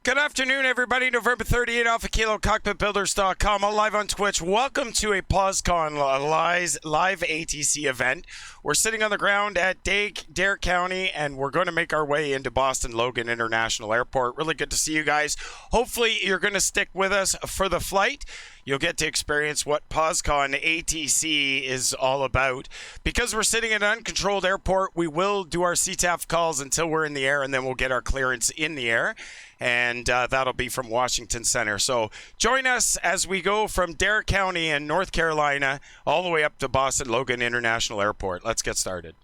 Good afternoon, everybody. November 38, Alpha Kilo, Cockpitbuilders.com. All live on Twitch. Welcome to a Poscon live ATC event. We're sitting on the ground at Dare County, and we're going to make our way into Boston Logan International Airport. Really good to see you guys. Hopefully, you're going to stick with us for the flight. You'll get to experience what Poscon ATC is all about. Because we're sitting at an uncontrolled airport, we will do our CTAF calls until we're in the air, and then we'll get our clearance in the air. And that'll be from Washington Center. So join us as we go from Dare County in North Carolina all the way up to Boston Logan International Airport. Let's get started.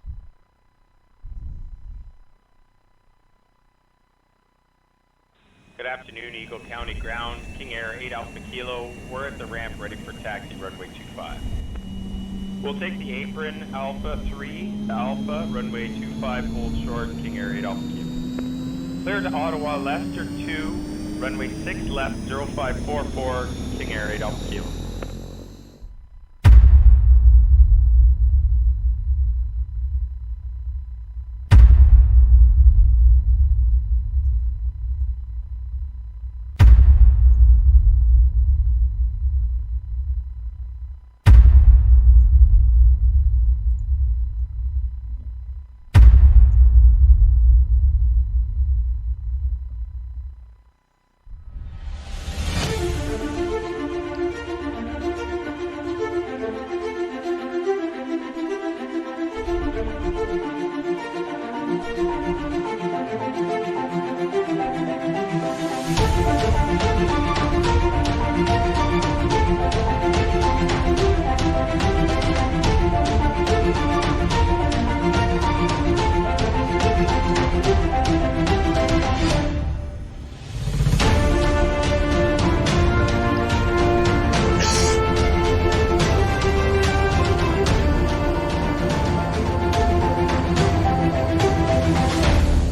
Good afternoon, Eagle County Ground, KingAir 8 Alpha Kilo. We're at the ramp ready for taxi runway 25. We'll take the apron Alpha 3 Alpha, runway 25, hold short, KingAir 8 Alpha Kilo. Clear to Ottawa, Leicester 2, runway 6 left, 0544, KingAir 8 Alpha Kilo.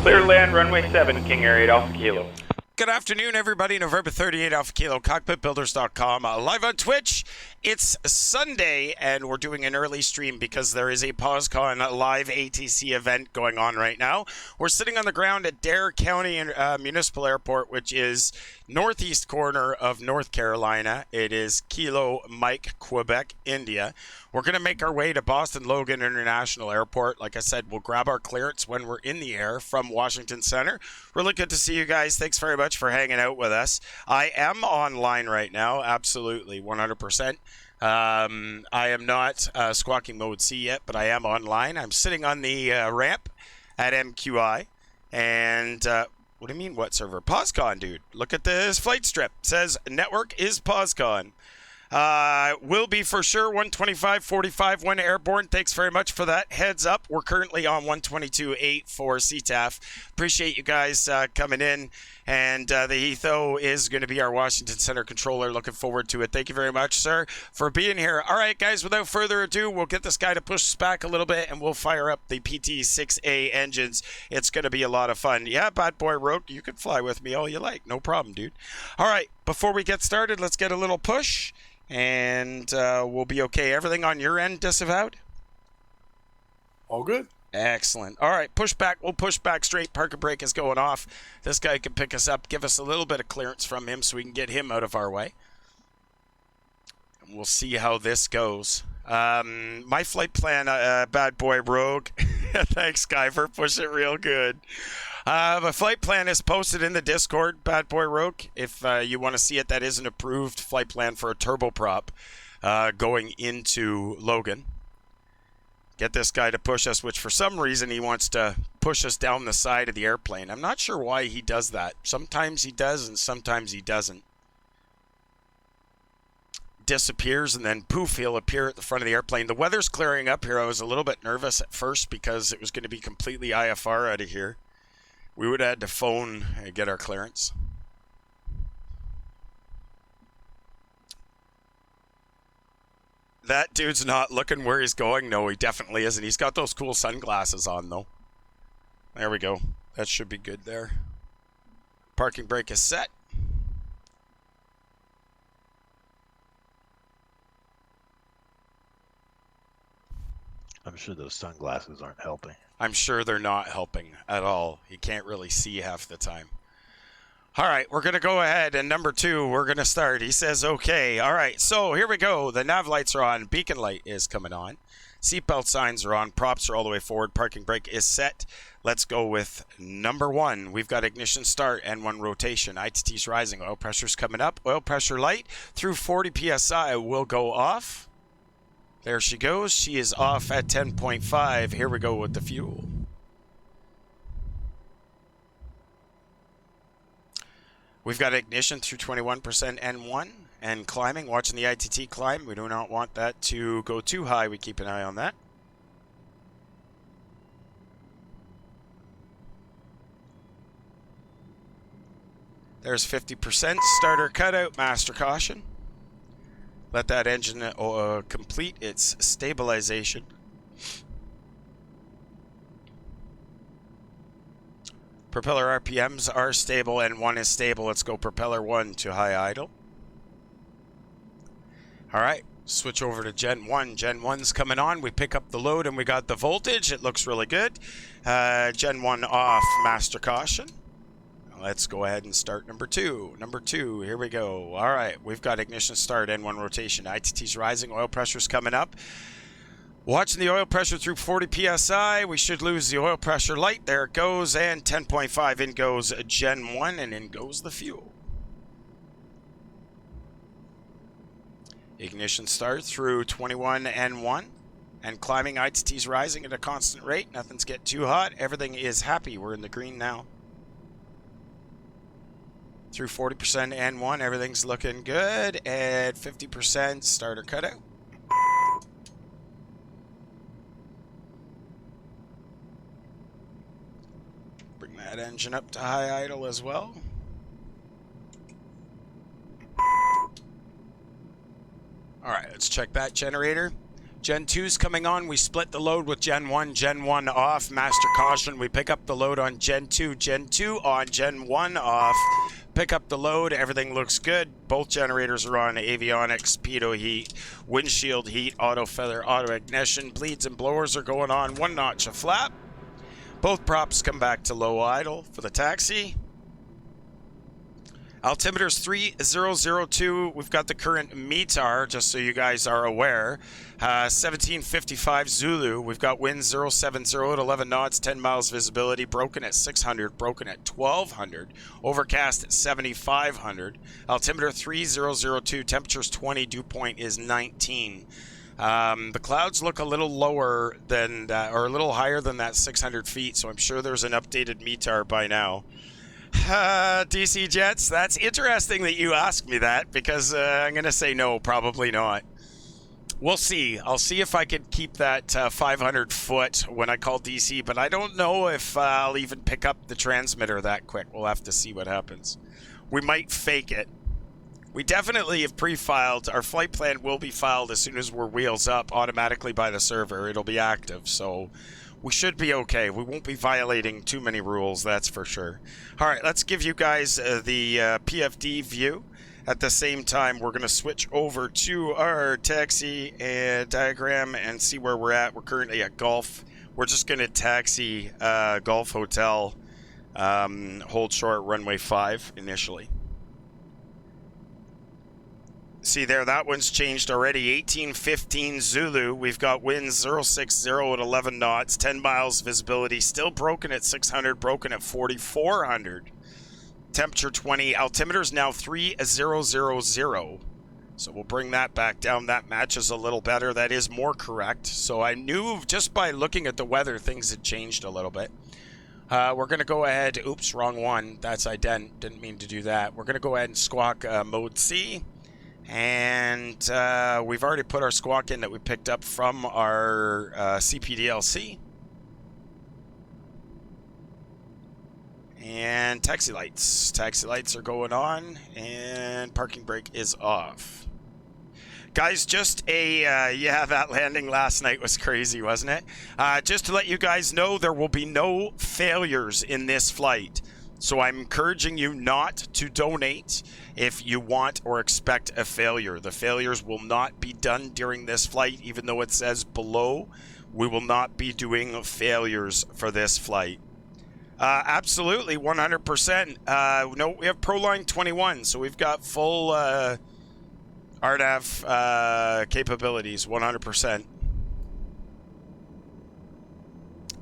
Clear land, runway 7, KingAir 8 Alpha Kilo. Good afternoon, everybody. November 38, Alpha Kilo, Cockpitbuilders.com. Live on Twitch. It's Sunday, and we're doing an early stream because there is a Poscon live ATC event going on right now. We're sitting on the ground at Dare County Municipal Airport, which is northeast corner of North Carolina. It is Kilo Mike, Quebec, India. We're going to make our way to Boston Logan International Airport. Like I said, we'll grab our clearance when we're in the air from Washington Center. Really good to see you guys. Thanks very much for hanging out with us. I am online right now, absolutely, 100%. I am not squawking mode C yet, but I am online. I'm sitting on the ramp at MQI. And what do you mean, what server? Poscon, dude. Look at this flight strip. It says network is Poscon. Will be for sure 125.45 when airborne. Thanks very much for that. Heads up, we're currently on 122.8 for CTAF. Appreciate you guys coming in. And the Heathrow is going to be our Washington Center controller. Looking forward to it. Thank you very much, sir, for being here. All right, guys, without further ado, we'll get this guy to push us back a little bit, and we'll fire up the PT-6A engines. It's going to be a lot of fun. Yeah, bad boy Rogue, you can fly with me all you like. No problem, dude. All right, before we get started, let's get a little push. And we'll be okay. Everything on your end disavowed? All good. Excellent. All right, push back. We'll push back straight. Parking brake is going off. This guy can pick us up, give us a little bit of clearance from him so we can get him out of our way. And we'll see how this goes. My flight plan, bad boy Rogue. Thanks, Guy, for pushing it real good. My flight plan is posted in the Discord, Bad Boy Rogue. If you want to see it, that is an approved flight plan for a turboprop going into Logan. Get this guy to push us, which for some reason he wants to push us down the side of the airplane. I'm not sure why he does that. Sometimes he does and sometimes he doesn't. Disappears and then poof, he'll appear at the front of the airplane. The weather's clearing up here. I was a little bit nervous at first because it was going to be completely IFR out of here. We would have had to phone and get our clearance. That dude's not looking where he's going. No, he definitely isn't. He's got those cool sunglasses on, though. There we go. That should be good there. Parking brake is set. I'm sure those sunglasses aren't helping. I'm sure they're not helping at all. You can't really see half the time. All right, we're going to go ahead, and number 2, we're going to start. He says, okay. All right, so here we go. The nav lights are on. Beacon light is coming on. Seatbelt signs are on. Props are all the way forward. Parking brake is set. Let's go with number 1. We've got ignition start and 1 rotation. ITT's rising. Oil pressure's coming up. Oil pressure light through 40 PSI will go off. There she goes. She is off at 10.5. Here we go with the fuel. We've got ignition through 21% N1 and climbing. Watching the ITT climb. We do not want that to go too high. We keep an eye on that. There's 50%. Starter cutout. Master caution. Let that engine complete its stabilization. Propeller RPMs are stable and 1 is stable. Let's go propeller 1 to high idle. All right, switch over to Gen 1. Gen 1's coming on. We pick up the load and we got the voltage. It looks really good. Gen 1 off, master caution. Let's go ahead and start number 2. Number 2, here we go. All right, we've got ignition start, N1 rotation. ITT's rising, oil pressure's coming up. Watching the oil pressure through 40 PSI. We should lose the oil pressure light. There it goes, and 10.5. In goes Gen 1, and in goes the fuel. Ignition start through 21 N1. And climbing, ITT's rising at a constant rate. Nothing's getting too hot. Everything is happy. We're in the green now. Through 40% N1, everything's looking good. At 50% starter cutout. Bring that engine up to high idle as well. All right, let's check that generator. Gen 2's coming on. We split the load with Gen 1. Gen 1 off. Master caution. We pick up the load on Gen 2. Gen 2 on. Gen 1 off. Pick up the load. Everything looks good. Both generators are on. Avionics, pitot heat, windshield heat, auto feather, auto ignition. Bleeds and blowers are going on. 1 notch of flap. Both props come back to low idle for the taxi. Altimeter's 3002. We've got the current METAR, just so you guys are aware. 1755 Zulu. We've got wind 070 at 11 knots, 10 miles visibility. Broken at 600, broken at 1200. Overcast at 7500. Altimeter 3002. Temperature's 20. Dew point is 19. The clouds look a little lower than that, or a little higher than that 600 feet, so I'm sure there's an updated METAR by now. DC Jets, that's interesting that you asked me that, because I'm going to say no, probably not. We'll see. I'll see if I can keep that 500 foot when I call DC, but I don't know if I'll even pick up the transmitter that quick. We'll have to see what happens. We might fake it. We definitely have pre-filed. Our flight plan will be filed as soon as we're wheels up automatically by the server. It'll be active, so we should be okay. We won't be violating too many rules, that's for sure. All right, let's give you guys the PFD view. At the same time, we're going to switch over to our taxi and diagram and see where we're at. We're currently at Gulf. We're just going to taxi Gulf Hotel, hold short runway 5 initially. See there, that one's changed already. 1815 Zulu. We've got winds 060 at 11 knots, 10 miles visibility. Still broken at 600, broken at 4400. Temperature 20. Altimeter's now 3000. So we'll bring that back down. That matches a little better. That is more correct. So I knew just by looking at the weather, things had changed a little bit. We're going to go ahead. Oops, wrong one. That's ident. Didn't mean to do that. We're going to go ahead and squawk mode C. And we've already put our squawk in that we picked up from our CPDLC. And taxi lights. Taxi lights are going on, and parking brake is off. Guys, just a, yeah, that landing last night was crazy, wasn't it? Just to let you guys know, there will be no failures in this flight. So I'm encouraging you not to donate if you want or expect a failure. The failures will not be done during this flight, even though it says below. We will not be doing failures for this flight. Absolutely, 100%. No, we have ProLine 21, so we've got full RNAV capabilities, 100%.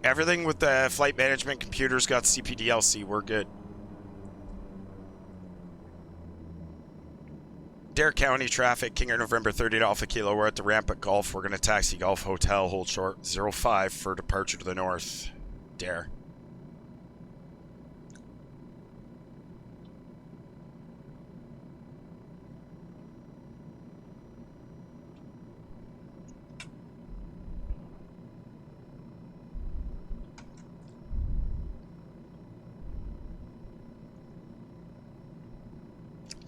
Everything with the flight management computers got CPDLC. We're good. Dare County traffic, KingAir November 30 Alpha Kilo. We're at the ramp at Golf. We're going to taxi Golf Hotel, hold short 05 for departure to the north. Dare.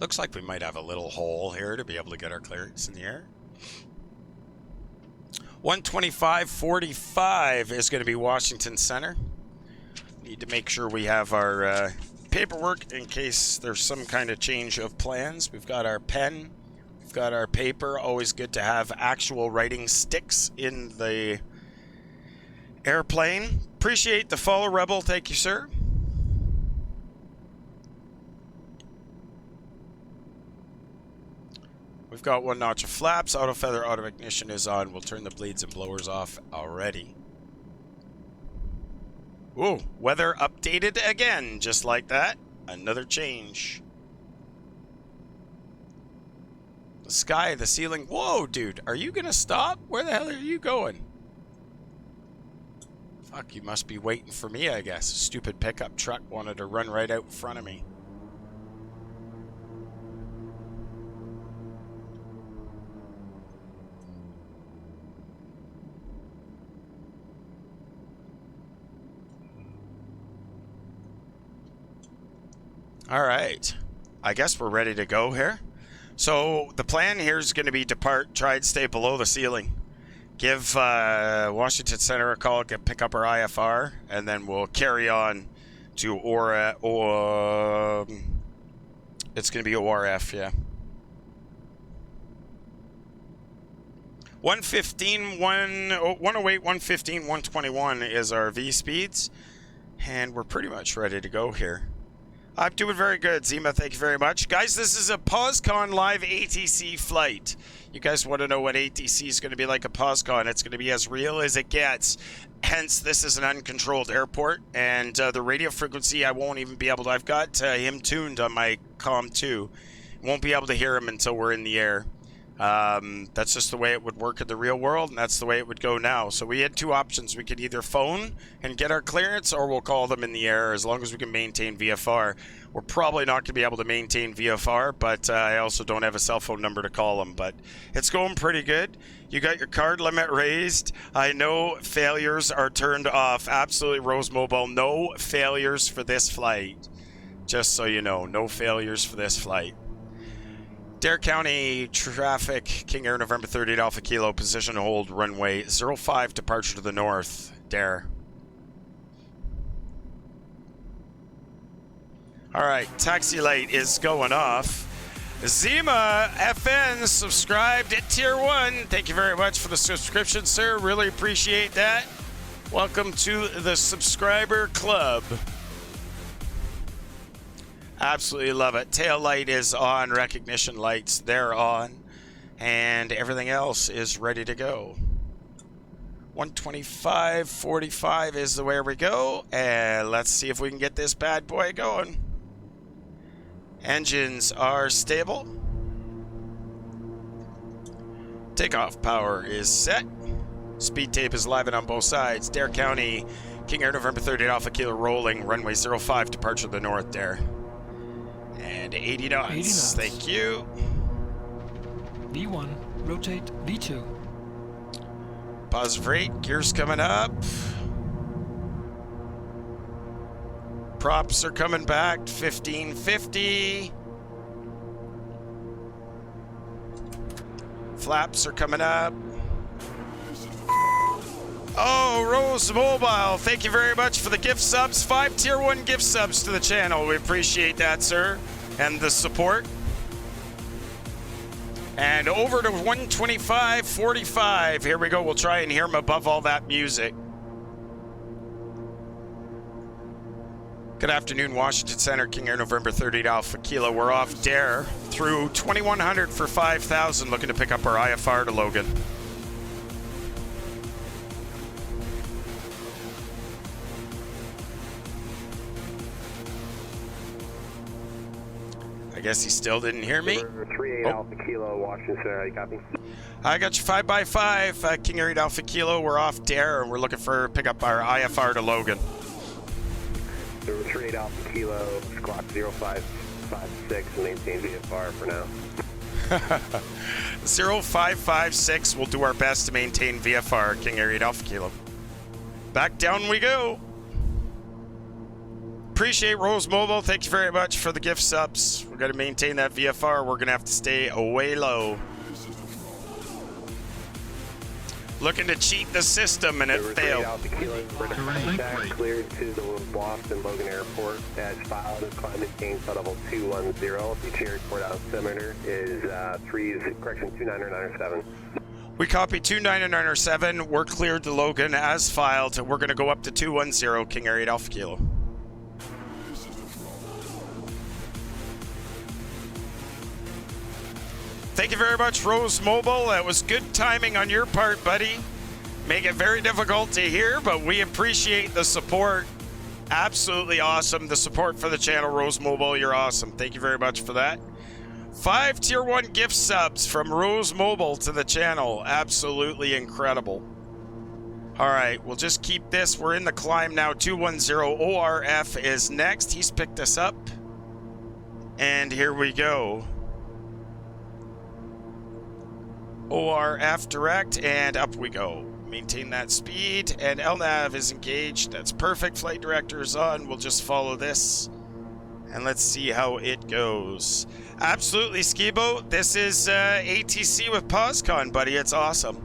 Looks like we might have a little hole here to be able to get our clearance in the air. 125.45 is going to be Washington Center. Need to make sure we have our paperwork in case there's some kind of change of plans. We've got our pen. We've got our paper. Always good to have actual writing sticks in the airplane. Appreciate the follow, Rebel. Thank you, sir. We've got 1 notch of flaps. Auto feather, auto ignition is on. We'll turn the bleeds and blowers off already. Ooh, weather updated again, just like that. Another change. The sky, the ceiling. Whoa, dude, are you gonna stop? Where the hell are you going? Fuck, you must be waiting for me, I guess. Stupid pickup truck wanted to run right out in front of me. All right, I guess we're ready to go here. So the plan here is going to be depart, try and stay below the ceiling. Give Washington Center a call, pick up our IFR, and then we'll carry on to it's going to be ORF, yeah. 115, 108, 115, 121 is our V speeds, and we're pretty much ready to go here. I'm doing very good, Zima. Thank you very much. Guys, this is a Poscon live ATC flight. You guys want to know what ATC is going to be like a Poscon. It's going to be as real as it gets. Hence, this is an uncontrolled airport. And the radio frequency, I won't even be able to. I've got him tuned on my comm too. Won't be able to hear him until we're in the air. That's just the way it would work in the real world, and that's the way it would go now. So we had 2 options. We could either phone and get our clearance, or we'll call them in the air as long as we can maintain VFR. We're probably not going to be able to maintain VFR, but I also don't have a cell phone number to call them. But it's going pretty good. You got your card limit raised. I know failures are turned off. Absolutely, Rose Mobile. No failures for this flight. Just so you know, no failures for this flight. Dare County traffic, KingAir November 30 Alpha Kilo, position hold, runway 05, departure to the north, Dare. All right, taxi light is going off. Zima FN subscribed at Tier 1. Thank you very much for the subscription, sir. Really appreciate that. Welcome to the subscriber club. Absolutely love it. Tail light is on. Recognition lights, they're on. And everything else is ready to go. 125.45 is the way we go. And let's see if we can get this bad boy going. Engines are stable. Takeoff power is set. Speed tape is live and on both sides. Dare County, KingAir November 30 Alpha Kilo rolling. Runway 05, departure to the north, Dare. And 80 knots. 80 knots. Thank you. V1, rotate V2. Positive rate, gears coming up. Props are coming back, 1550. Flaps are coming up. Oh, Rose Mobile, thank you very much for the gift subs. 5 Tier 1 gift subs to the channel. We appreciate that, sir, and the support. And over to 125.45. Here we go. We'll try and hear him above all that music. Good afternoon, Washington Center, King Air, November 30 Alpha Kilo. We're off Dare through 2100 for 5,000, looking to pick up our IFR to Logan. I guess he still didn't hear me. 38 Alpha Kilo, Washington Center, you copy? I got you 5x5, King Air 8 Alpha Kilo. We're off Dare and we're looking for pick up our IFR to Logan. 38 Alpha Kilo, squawk 0556, maintain VFR for now. 0556, we'll do our best to maintain VFR, King Air 8 Alpha Kilo. Back down we go. Appreciate Rose Mobile. Thank you very much for the gift subs. We're going to maintain that VFR. We're going to have to stay way low. Looking to cheat the system, and it failed. Cleared to the Boston Logan Airport as filed and climb maintain flight level 210. The report out altimeter is 2997. We copy 2997. We're cleared to Logan as filed. We're going to go up to 210, King Air 8 Alpha Kilo. Thank you very much, Rose Mobile. That was good timing on your part, buddy. Make it very difficult to hear, but we appreciate the support. Absolutely awesome. The support for the channel, Rose Mobile. You're awesome. Thank you very much for that. 5 Tier 1 gift subs from Rose Mobile to the channel. Absolutely incredible. All right, we'll just keep this. We're in the climb now. 210 ORF is next. He's picked us up. And here we go. ORF direct, and up we go. Maintain that speed, and LNAV is engaged. That's perfect. Flight director is on. We'll just follow this, and let's see how it goes. Absolutely, Skibo. This is ATC with Poscon, buddy. It's awesome.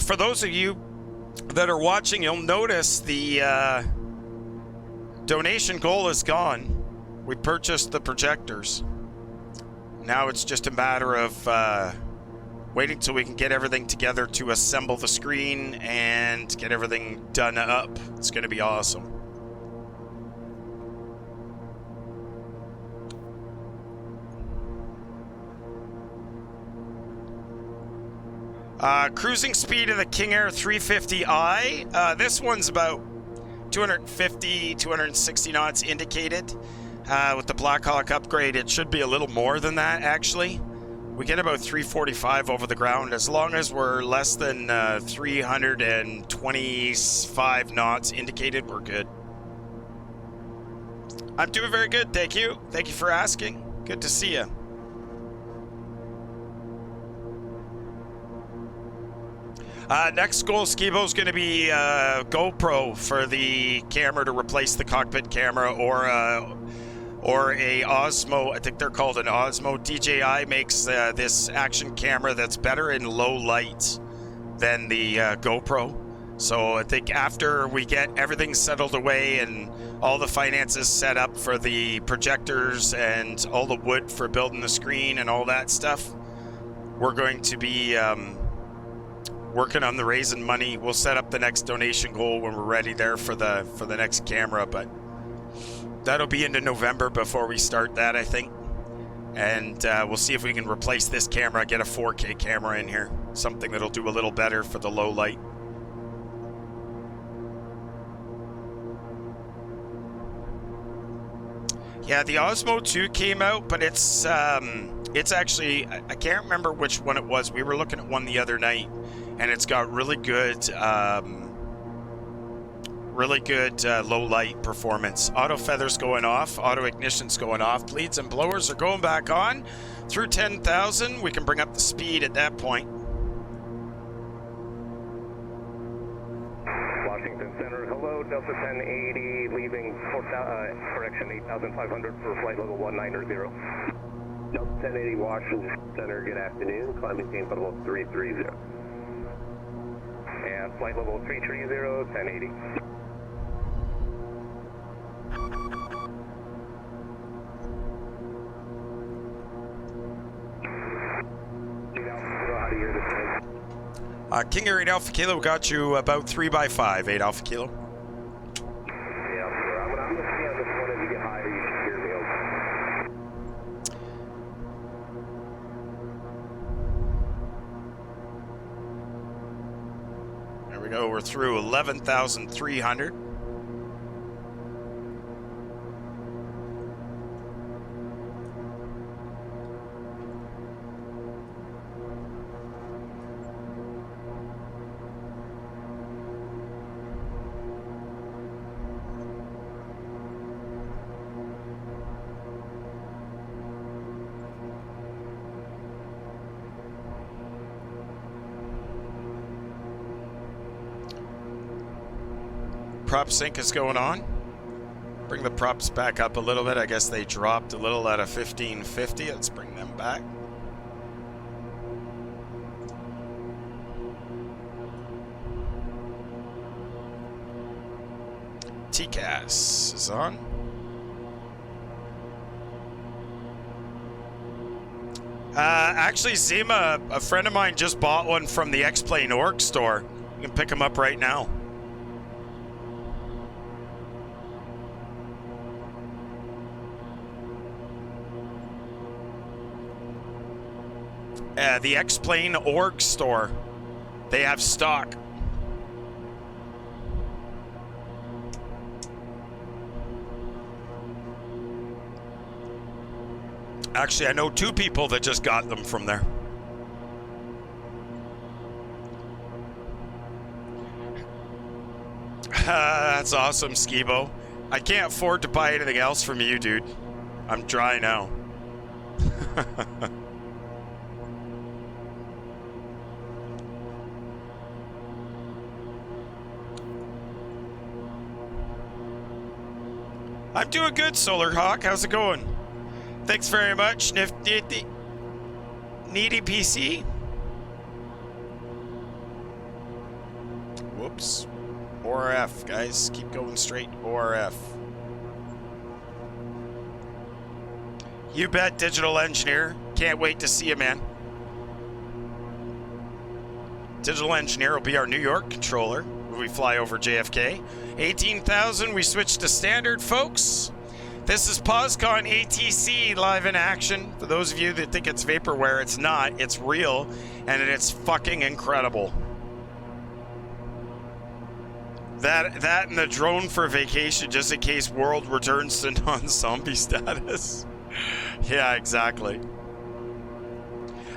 For those of you that are watching, you'll notice the donation goal is gone. We purchased the projectors. Now it's just a matter of waiting till we can get everything together to assemble the screen and get everything done up. It's going to be awesome. Cruising speed of the KingAir 350i. This one's about 250, 260 knots indicated. With the Black Hawk upgrade, it should be a little more than that, actually. We get about 345 over the ground. As long as we're less than 325 knots indicated, we're good. I'm doing very good, thank you. Thank you for asking. Good to see you. Next goal, Skibo, is going to be GoPro for the camera to replace the cockpit camera, or a Osmo. I think they're called an Osmo. DJI makes this action camera that's better in low light than the GoPro. So I think after we get everything settled away and all the finances set up for the projectors and all the wood for building the screen and all that stuff, we're going to be working on the raising money. We'll set up the next donation goal when we're ready there for the next camera, but that'll be into November before we start that, I think. And we'll see if we can replace this camera, get a 4K camera in here, something that'll do a little better for the low light. Yeah, the Osmo 2 came out, but it's actually, I can't remember which one it was. We were looking at one the other night, and it's got really good low light performance. Auto feathers going off, auto ignition's going off, bleeds and blowers are going back on. Through 10,000, we can bring up the speed at that point. Washington Center, hello, Delta 1080, leaving, correction, 8,500 for flight level 190. Delta 1080, Washington Center, good afternoon, climb maintain flight level 330. And flight level 330, 1080. KingAir 8 Alpha Kilo got you about 3x5, 8 Alpha Kilo. Yeah, sure. I'm gonna stay on this one. As you get higher, you should hear me okay. There we go. We're through 11,300. Prop sync is going on. Bring the props back up a little bit. I guess they dropped a little at a 1550. Let's bring them back. TCAS is on. Actually, Zima, a friend of mine just bought one from the X-Plane org store. You can pick them up right now. The X-Plane org store. They have stock. Actually, I know 2 people that just got them from there. That's awesome, Skibo. I can't afford to buy anything else from you, dude. I'm dry now. I'm doing good, Solar Hawk. How's it going? Thanks very much, Nifty Needy PC. Whoops. ORF, guys. Keep going straight. ORF. You bet, Digital Engineer. Can't wait to see you, man. Digital Engineer will be our New York controller when we fly over JFK. 18,000, we switch to standard, folks. This is Poscon ATC live in action. For those of you that think it's vaporware, it's not. It's real, and it's fucking incredible. That and the drone for vacation, just in case world returns to non-zombie status. Yeah, exactly.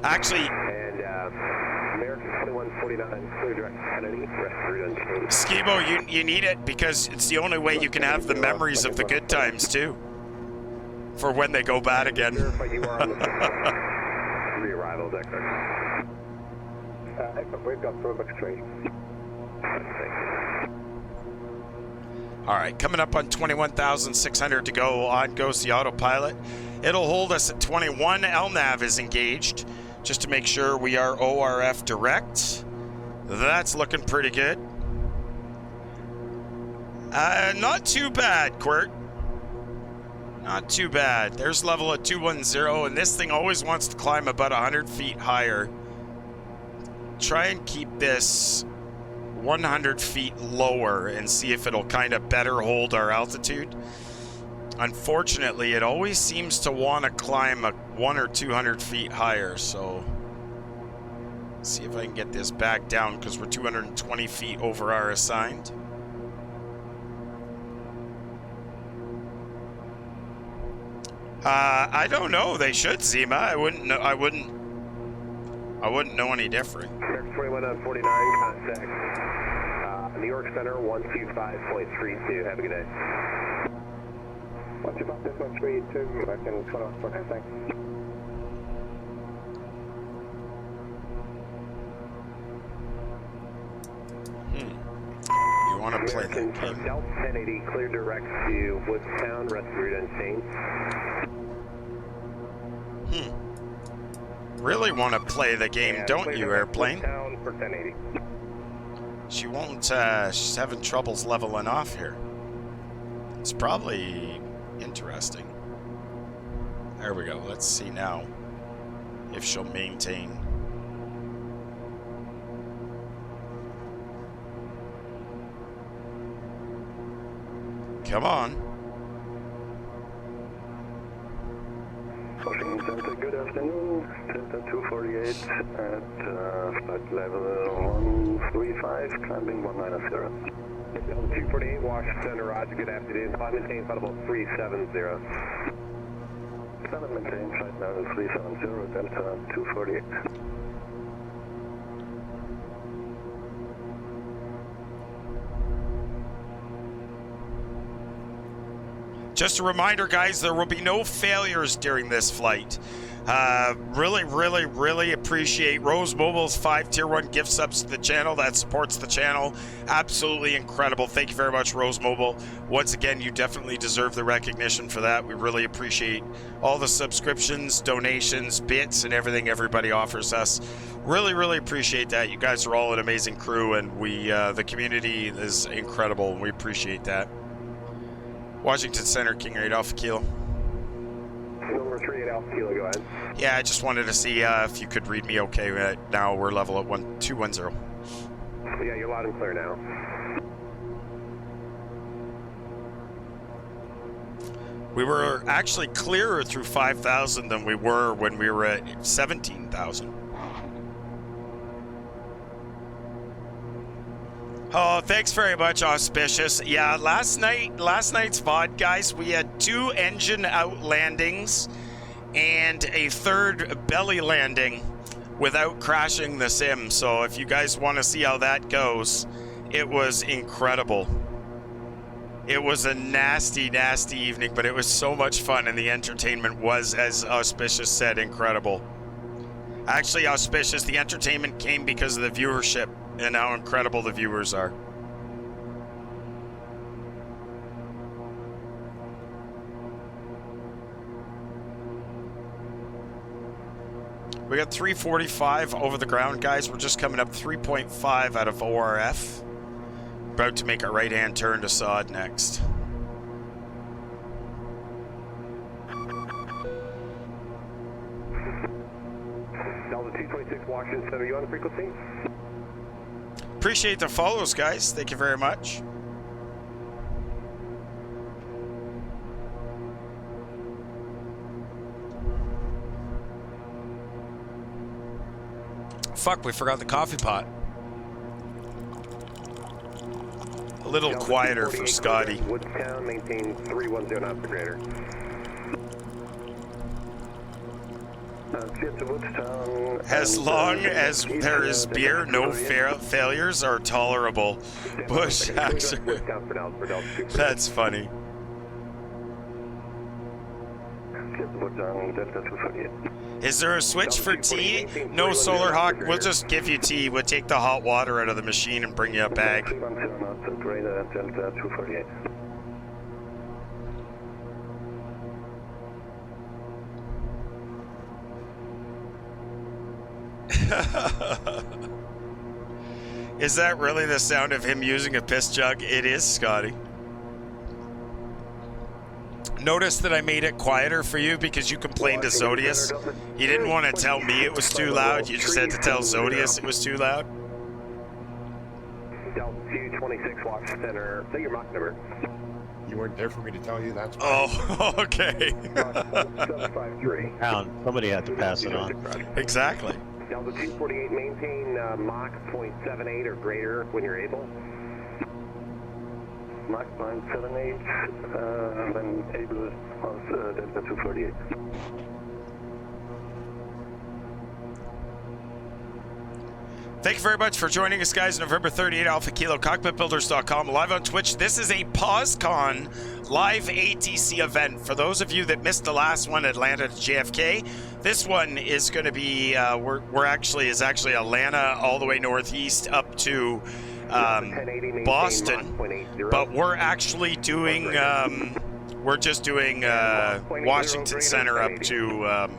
Actually, And American 2149, clear direct Kennedy, rest route unchanged. Skibo, you need it because it's the only way you can have the memories of the good times too. For when they go bad again. Verify you are on the re-arrival deck. We've got throwback straight. All right, coming up on 21,600 to go. On goes the autopilot. It'll hold us at 21. LNAV is engaged just to make sure we are ORF direct. That's looking pretty good. Not too bad, Quirt. Not too bad. There's level at 210, and this thing always wants to climb about 100 feet higher. Try and keep this 100 feet lower and see if it'll kind of better hold our altitude. Unfortunately, it always seems to want to climb 100 or 200 feet higher, so see if I can get this back down because we're 220 feet over our assigned. I don't know. They should, Zima. I wouldn't know. I wouldn't know any different. 21 on 49, contact. New York Center, 125.32. Have a good day. 125.32, I can cut off for that, thanks. You want to play that game? Delta 1080, clear direct to Woodstown, rest route unchanged. Really want to play the game, don't you, Airplane? Woodstown for 1080. She won't, she's having troubles leveling off here. It's probably interesting. There we go. Let's see now if she'll maintain. Come on. Washington Center, good afternoon. Center 248 at flight level 135, climbing 190. 248, Washington Center, roger, good afternoon. Climb maintain flight level 370. Climb maintain flight level 370, Delta 248. Just a reminder, guys, there will be no failures during this flight. Really appreciate Rose Mobile's 5 Tier 1 gift subs to the channel. That supports the channel. Absolutely incredible. Thank you very much, Rose Mobile. Once again, you definitely deserve the recognition for that. We really appreciate all the subscriptions, donations, bits, and everything everybody offers us. Really appreciate that. You guys are all an amazing crew, and we the community is incredible, and we appreciate that. Washington Center, KingAir 8 Alpha Kilo. Number 38 Alpha Kilo, go ahead. Yeah, I just wanted to see if you could read me okay. Now we're level at 210. Yeah, you're loud and clear now. We were actually clearer through 5,000 than we were when we were at 17,000. Oh, thanks very much, Auspicious. Yeah, last night's VOD, guys, we had 2 engine out landings and a 3rd belly landing without crashing the sim. So if you guys want to see how that goes, it was incredible. It was a nasty evening, but it was so much fun, and the entertainment was, as Auspicious said, incredible. Actually, Auspicious, the entertainment came because of the viewership and how incredible the viewers are. We got 345 over the ground, guys. We're just coming up 3.5 out of ORF. About to make a right-hand turn to Sod next. Delta 226, Washington Center, you on the frequency? Appreciate the follows, guys. Thank you very much. Fuck, we forgot the coffee pot. A little quieter for Scotty. Woodstown, maintain 310 knots or greater. As long as there is beer, no failures are tolerable. Bush Haxer. That's funny. Is there a switch for tea? No, Solar Hawk. We'll just give you tea. We'll take the hot water out of the machine and bring you a bag. Is that really the sound of him using a piss jug? It is, Scotty. Notice that I made it quieter for you because you complained to Zodius. You didn't want to tell me it was too loud. You just had to tell Zodius it was too loud. Delta 226 Watch Center. Say your Mach number. You weren't there for me to tell you. That's Oh, okay. 753. Somebody had to pass it on. Exactly. Delta 248, maintain Mach 0.78 or greater when you're able. Mach 0.78, then able on Delta 248. Thank you very much for joining us, guys. November 38 Alpha Kilo, Cockpitbuilders.com, live on Twitch. This is a Poscon live ATC event. For those of you that missed the last one, Atlanta to JFK, this one is going to be, is actually Atlanta all the way northeast up to Boston. But we're actually doing, we're just doing Washington Center up to,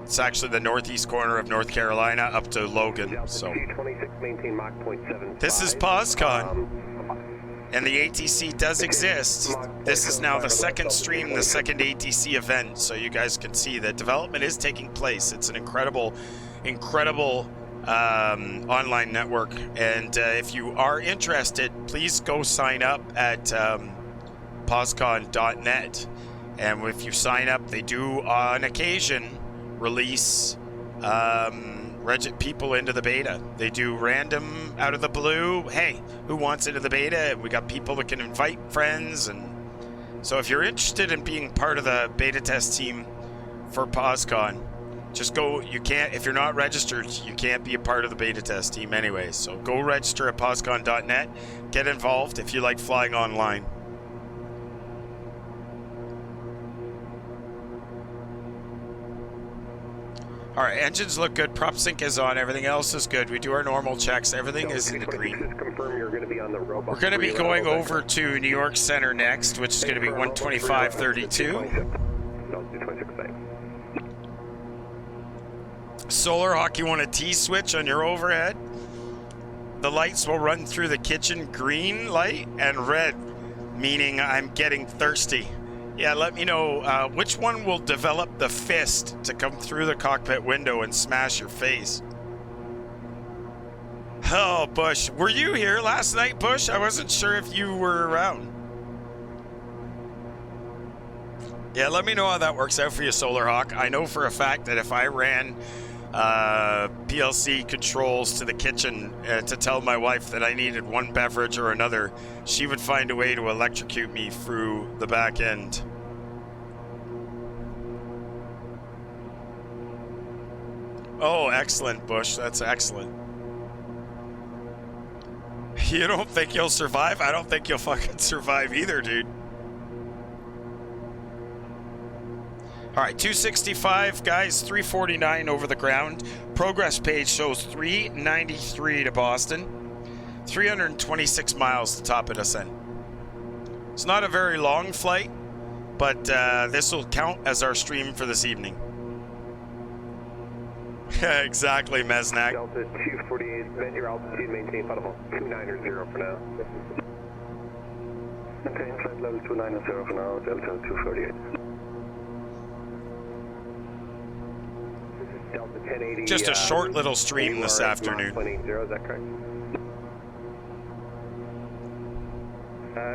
it's actually the northeast corner of North Carolina up to Logan. So this is Poscon, and the ATC does exist. This is now the second stream, the second ATC event, so you guys can see that development is taking place. It's an incredible online network, and if you are interested, please go sign up at Poscon.net. And if you sign up, they do on occasion release people into the beta. They do random out of the blue. Hey, who wants into the beta? We got people that can invite friends. And so if you're interested in being part of the beta test team for Poscon, just go. You can't, if you're not registered, you can't be a part of the beta test team anyway. So go register at poscon.net. Get involved if you like flying online. All right, engines look good. Prop sync is on. Everything else is good. We do our normal checks. Everything is in the green. Just confirm you're going to be on the robot. We're going to be going over to New York Center next, which is going to be 125.32. Solar Hawk, you want a T-switch on your overhead? The lights will run through the kitchen, green light and red, meaning I'm getting thirsty. Yeah, let me know which one will develop the fist to come through the cockpit window and smash your face. Oh, Bush. Were you here last night, Bush? I wasn't sure if you were around. Yeah, let me know how that works out for you, Solar Hawk. I know for a fact that if I ran PLC controls to the kitchen to tell my wife that I needed one beverage or another, she would find a way to electrocute me through the back end. Oh, excellent, Bush. That's excellent. You don't think you'll survive? I don't think you'll fucking survive either, dude. All right, 265, guys, 349 over the ground. Progress page shows 393 to Boston. 326 miles to top of descent. It's not a very long flight, but this will count as our stream for this evening. Exactly, Mesnak. Delta 248, vent your altitude, maintain flight level 290 for now. Maintain flight level 290 for now, Delta 248. Delta 1080. Just a short little stream this afternoon. 180, is that correct?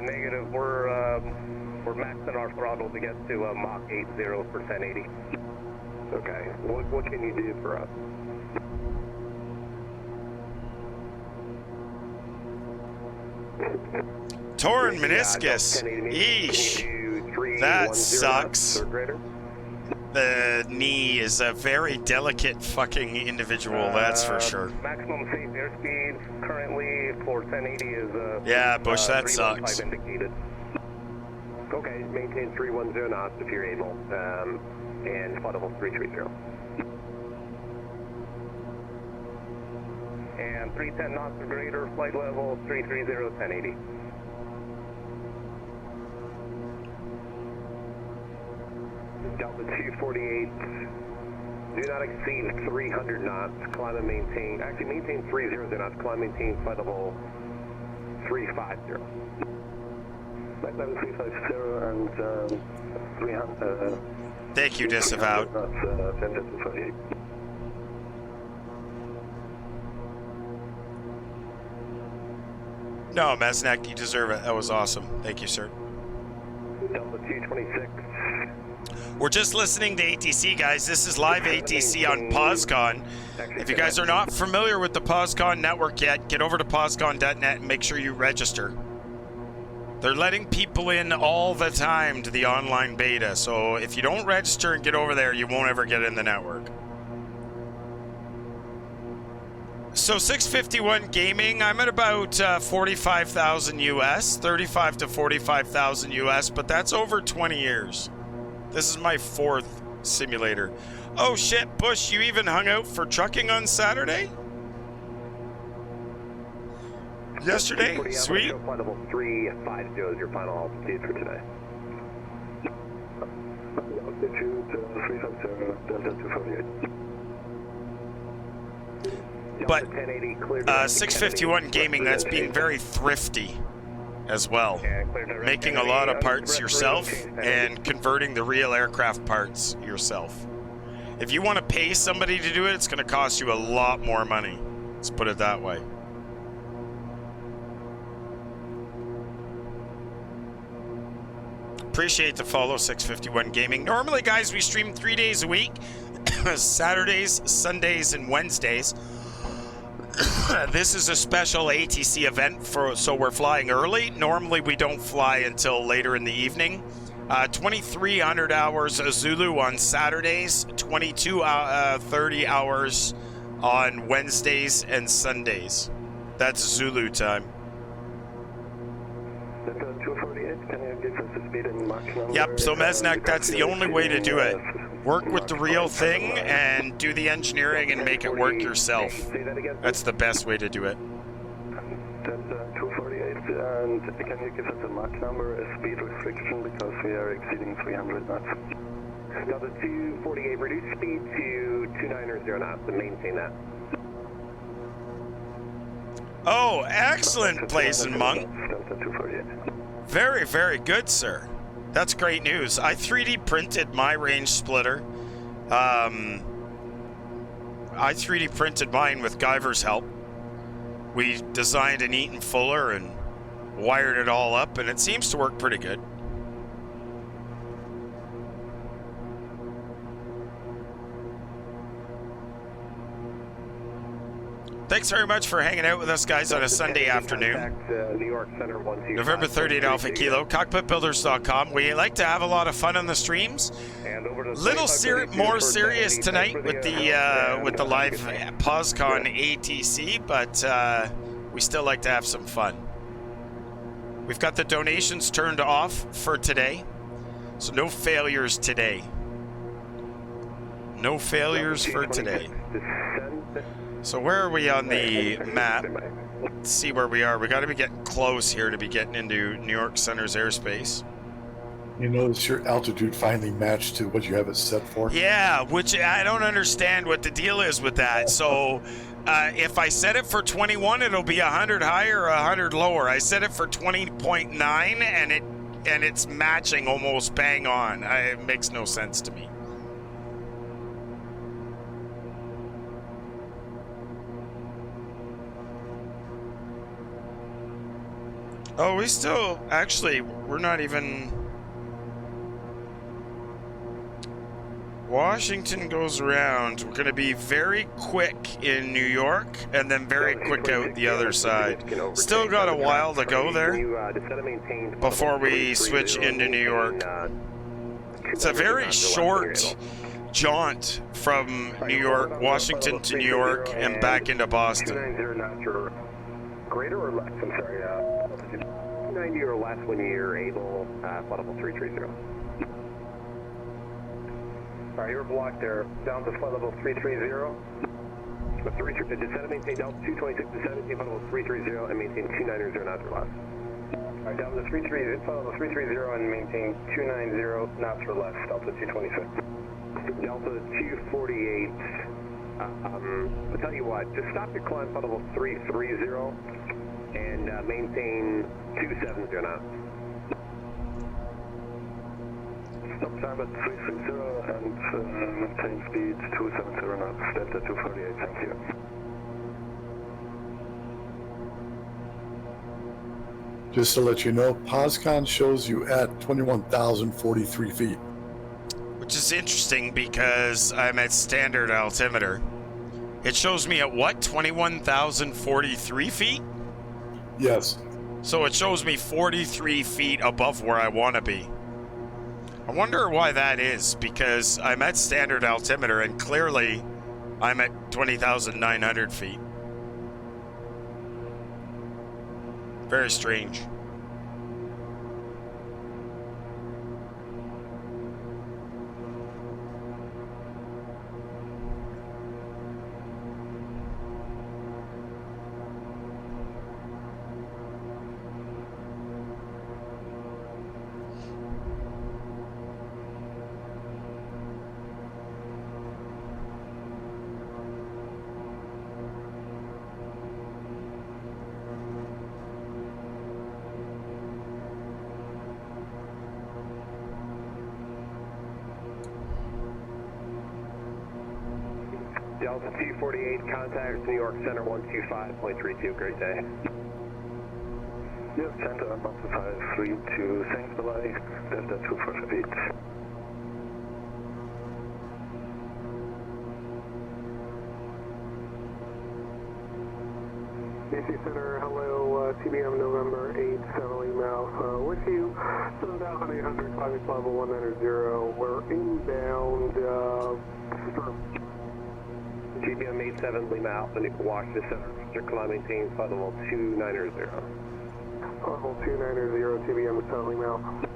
Negative. We're maxing our throttle to get to Mach 80 for 1080. Okay. What can you do for us? Torn meniscus. Eesh. That sucks. The knee is a very delicate fucking individual, that's for sure. Maximum safe airspeed currently for 1080 is yeah, Bush, that sucks. Indicated. Okay, maintain 310 knots if you're able, and flight level 330. And 310 knots or greater, flight level 330, 1080. Delta 248, do not exceed 300 knots, climb and maintain, actually maintain 300 knots, climb and maintain flight level 350. Flight level 350 and 300. Thank you, Disavowed. No, Mesnak, you deserve it. That was awesome. Thank you, sir. Delta 226. We're just listening to ATC, guys. This is live ATC on Poscon. If you guys are not familiar with the Poscon network yet, get over to poscon.net and make sure you register. They're letting people in all the time to the online beta, so if you don't register and get over there, you won't ever get in the network. So 651 gaming, I'm at about 45,000 US, 35 to 45,000 US, but that's over 20 years. This is my 4th simulator. Oh shit, Bush, you even hung out for trucking on Saturday? Yesterday? Sweet. Flight level 350 is your final altitude for today. Altitude 350, Delta 248. But 651 gaming, that's being very thrifty as well. Making a lot of parts yourself and converting the real aircraft parts yourself. If you want to pay somebody to do it, it's going to cost you a lot more money. Let's put it that way. Appreciate the follow, 651 Gaming. Normally, guys, we stream 3 days a week. Saturdays, Sundays, and Wednesdays. This is a special ATC event, so we're flying early. Normally, we don't fly until later in the evening. 2,300 hours Zulu on Saturdays, 30 hours on Wednesdays and Sundays. That's Zulu time. Yep, so Mesnak, that's the only way to do it. Work with the real thing and do the engineering and make it work yourself. That's the best way to do it. Delta 248, and can you give us a Mach number, a speed restriction, because we are exceeding 300 knots. Delta 248, reduce speed to 290 knots and maintain that. Oh, excellent, Blazing Monk. Delta 248. Very, very good, sir. That's great news. I 3D printed my range splitter. I 3D printed mine with Guyver's help. We designed an Eaton Fuller and wired it all up, and it seems to work pretty good. Thanks very much for hanging out with us, guys, on a Sunday afternoon. New York Center 125. November 30th, Alpha Kilo, Cockpitbuilders.com. We like to have a lot of fun on the streams. Little more serious tonight with the live Poscon ATC, but we still like to have some fun. We've got the donations turned off for today, so no failures today. No failures for today. So where are we on the map? Let's see where we are. We got to be getting close here to be getting into New York Center's airspace. You notice your altitude finally matched to what you have it set for? Yeah, which I don't understand what the deal is with that. So if I set it for 21, it'll be 100 higher or 100 lower. I set it for 20.9 and it's matching almost bang on. It makes no sense to me. Oh, we still, actually, we're not even... Washington goes around. We're going to be very quick in New York and then very quick out the other side. Still got a while to go there before we switch into New York. It's a very short jaunt from New York, Washington to New York and back into Boston. Greater or less? I'm sorry. 90 or less when you're able. Flight level 330. All right, you're blocked there. Down to flight level 330. Descend and maintain Delta 226 to 17, flight level 330, and maintain 290 knots or less. All right, down to 330, flight level 330, and maintain 290 knots or less. Delta 226. Delta 248. I'll tell you what, just stop your climb flight level 330 and maintain 270 knots. Stop time at 360 and maintain speed 270 knots, Delta 248, thank you. Just to let you know, Poscon shows you at 21,043 feet. Which is interesting because I'm at standard altimeter. It shows me at what? 21,043 feet? Yes. So it shows me 43 feet above where I want to be. I wonder why that is, because I'm at standard altimeter and clearly I'm at 20,900 feet. Very strange. Delta 248, contact New York Center 125.32, great day. Yes, Santa, Alpha 532, thanks for life, Delta 248. AC Center, hello, TBM November 8, 7 Alpha, with you, 7,800, climbing level 190, we're inbound, TBM 87 Lima Alpha, Washington Center, Mr. Climbing Team, flight level 290. level 290, TBM 7 Lima Alpha.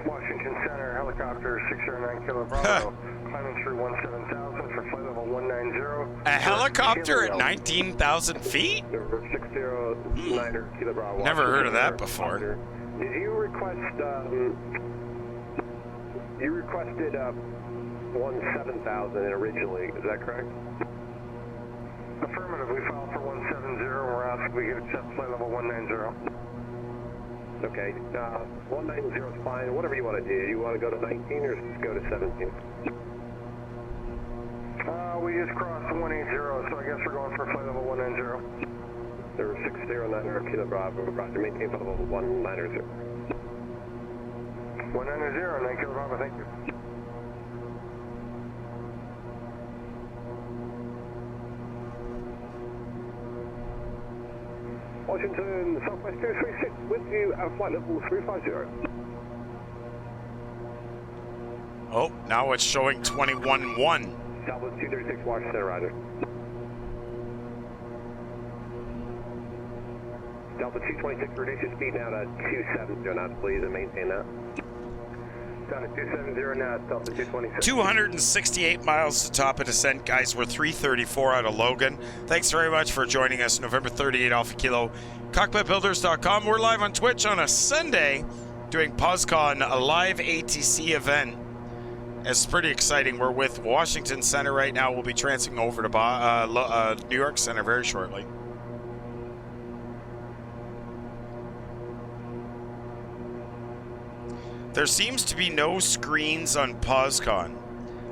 Washington Center, helicopter 609 Kilo Bravo, climbing through 17,000 for flight level 190. A helicopter at 19,000 feet? 609 Kilo Bravo. Never heard of that before. Did you request, you requested 17,000 originally, is that correct? Affirmative, we filed for 170, we're asking we could accept flight level 190. Okay, 190 is fine, whatever you want to do. You want to go to 19 or just go to 17? We just crossed 180, so I guess we're going for flight level 190. There were 609 Kilo Bravo, roger, maintain flight level 190. 190, 9 Kilo Bravo, thank you. Washington, Southwest 236, with you at flight level 350. Oh, now it's showing 21-1. Southwest 236, Washington, roger. Delta 226, reduce your speed now to 270 knots, please, and maintain that. Down to 270 knots, Delta 226. 268 miles to top of descent, guys. We're 334 out of Logan. Thanks very much for joining us. November 38 Alpha Kilo, Cockpitbuilders.com. We're live on Twitch on a Sunday doing Poscon, a live ATC event. It's pretty exciting. We're with Washington Center right now. We'll be transferring over to New York Center very shortly. There seems to be no screens on Poscon.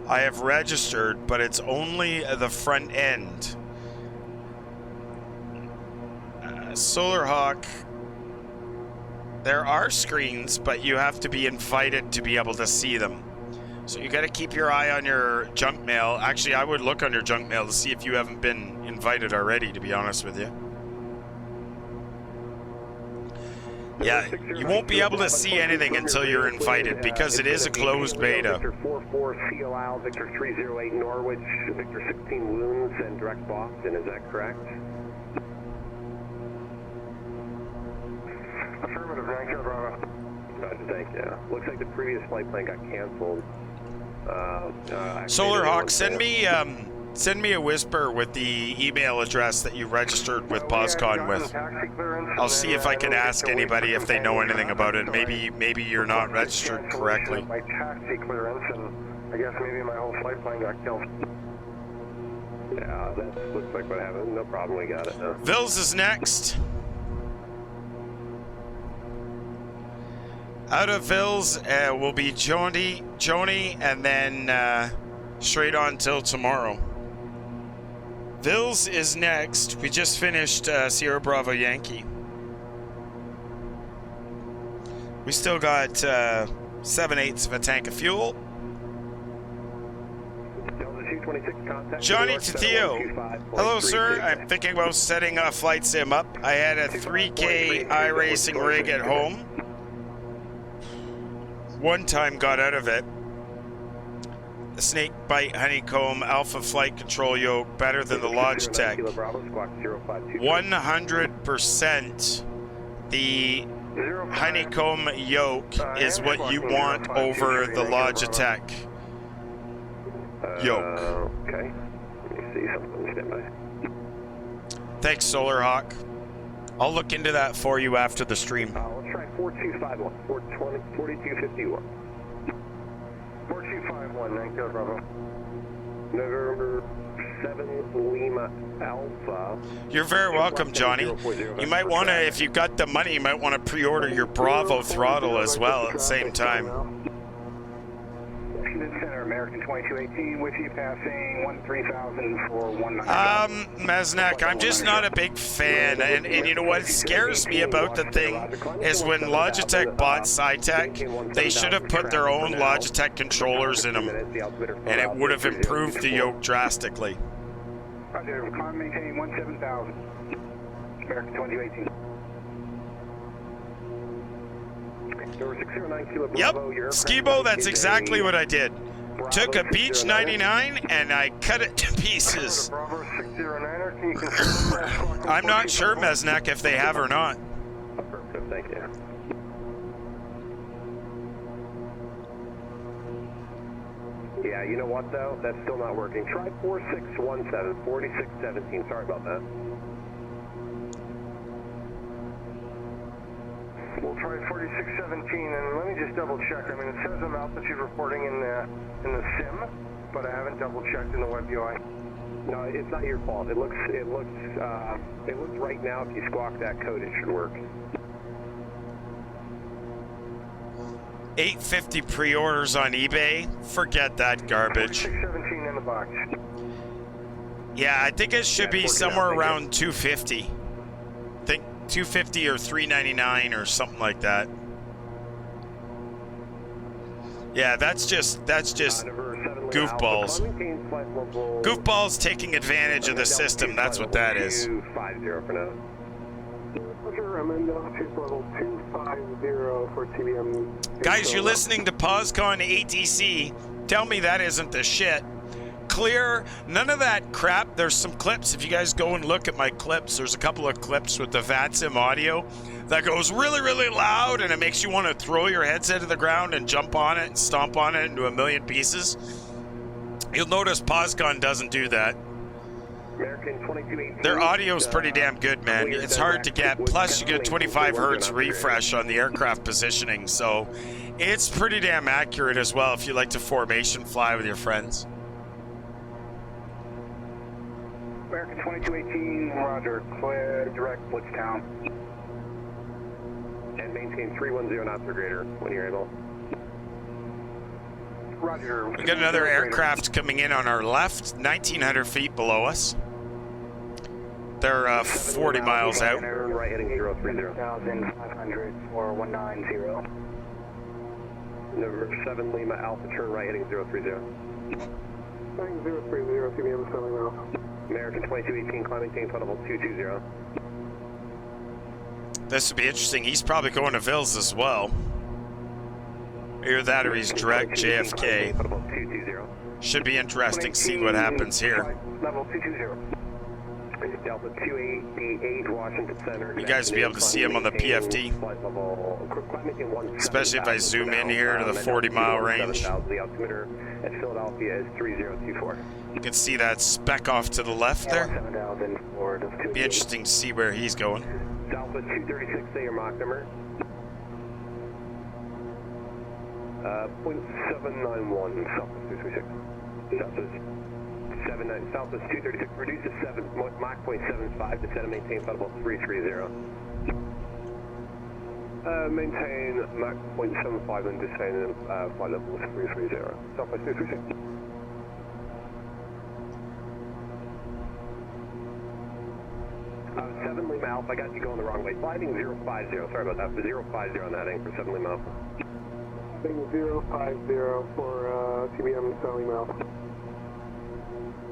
I have registered, but it's only the front end. Solarhawk, there are screens, but you have to be invited to be able to see them. So you got to keep your eye on your junk mail. Actually, I would look on your junk mail to see if you haven't been invited already, to be honest with you. Yeah, you won't be able to see anything until you're invited because it is a closed beta. Victor 44, CLL, Victor 308 Norwich, Victor 16 Loons, and direct Boston, is that correct? Affirmative, 9 Kilo Bravo. Roger, thank you. Looks like the previous flight plan got canceled. Solarhawk, send me a whisper with the email address that you registered with Poscon with. I'll see if I can ask anybody if they know anything about it. Maybe you're not registered correctly. My taxi clearance, and I guess maybe my whole flight plan got killed. Yeah, that looks like what happened. No problem, we got it. Vils is next. Out of Vils will be Joni, and then straight on till tomorrow. Vils is next. We just finished Sierra Bravo Yankee. We still got 7/8 of a tank of fuel. Johnny Tithio. Hello, sir. I'm thinking about setting a flight sim up. I had a 3K iRacing rig at home. One time got out of it. The snake bite honeycomb alpha flight control yoke better than the Logitech. 100% the honeycomb yoke is what you want over the Logitech yoke. Okay. Let me see something. Stand by. Thanks, Solarhawk. I'll look into that for you after the stream. Let's try 4251, 4251. 4251, 9 Kilo Bravo. November 7 Lima Alpha. You're very welcome, Johnny. You might want to, if you got the money, you might want to pre-order your Bravo throttle as well at the same time. Center, American 2218, with you passing 13,000 for 19. Mesnak, I'm just not a big fan, and you know what scares me about the thing is when Logitech bought SciTech, they should have put their own Logitech controllers in them, and it would have improved the yoke drastically. Roger, climb maintain 17,000. American 2218. Yep, Skibo, that's exactly what I did. Took a Beach 99 and I cut it to pieces. I'm not sure, Mesnak, if they have or not. Thank you. Yeah, you know what though? That's still not working. Try 4617, 4617. Sorry about that. We'll try 4617, and let me just double check. I mean, it says an altitude reporting in the sim, but I haven't double checked in the web UI. No, it's not your fault. It looks right now. If you squawk that code, it should work. 850 pre-orders on eBay. Forget that garbage. 4617 in the box. Yeah, I think it should be somewhere around 250. I think 250 or 399 or something like that. Yeah, that's just goofballs. Goofballs taking advantage of the system. That's what that is. 250 for now. Guys, you're listening to Poscon ATC. Tell me that isn't the shit. Clear, none of that crap. There's some clips. If you guys go and look at my clips, there's a couple of clips with the VATSIM audio that goes really, really loud, and it makes you want to throw your headset to the ground and jump on it and stomp on it into a million pieces. You'll notice Poscon doesn't do that. Their audio's pretty damn good, man. It's hard to get. Plus, you get a 25 hertz refresh on the aircraft positioning, so it's pretty damn accurate as well if you like to formation fly with your friends. American 2218, roger, clear, direct, Blitztown. And maintain 310 knots or greater when you're able. Roger. We got another aircraft coming in on our left, 1,900 feet below us. They're 40 miles out. Right heading 030. 1,500 for 190. Number 7 Lima Alpha, turn right heading 030. Heading 030, CBM 7 miles. American 2218, climbing maintain flight level 220. This would be interesting. He's probably going to Vils as well. Either that or he's direct JFK. Should be interesting to see what happens here. Level 220. Delta 288, Washington Center. You guys will be able to see him on the PFD. Especially if I zoom in here to the 40-mile range. The altimeter at Philadelphia is 3024. You can see that speck off to the left there. Be interesting to see where he's going. Southwest 236, say your Mach number. 0.791, Southwest 236. Southwest 236, reduce to 7, Mach 0.75 to set and maintain flight level 330. Maintain Mach 0.75 and descend flight level 330. Southwest 236. Seven Lima Alpha, I got you going the wrong way. Sliding 050, sorry about that. 050 on that heading for 7 Lima Alpha. Heading 050 for TBM 7 Lima Alpha.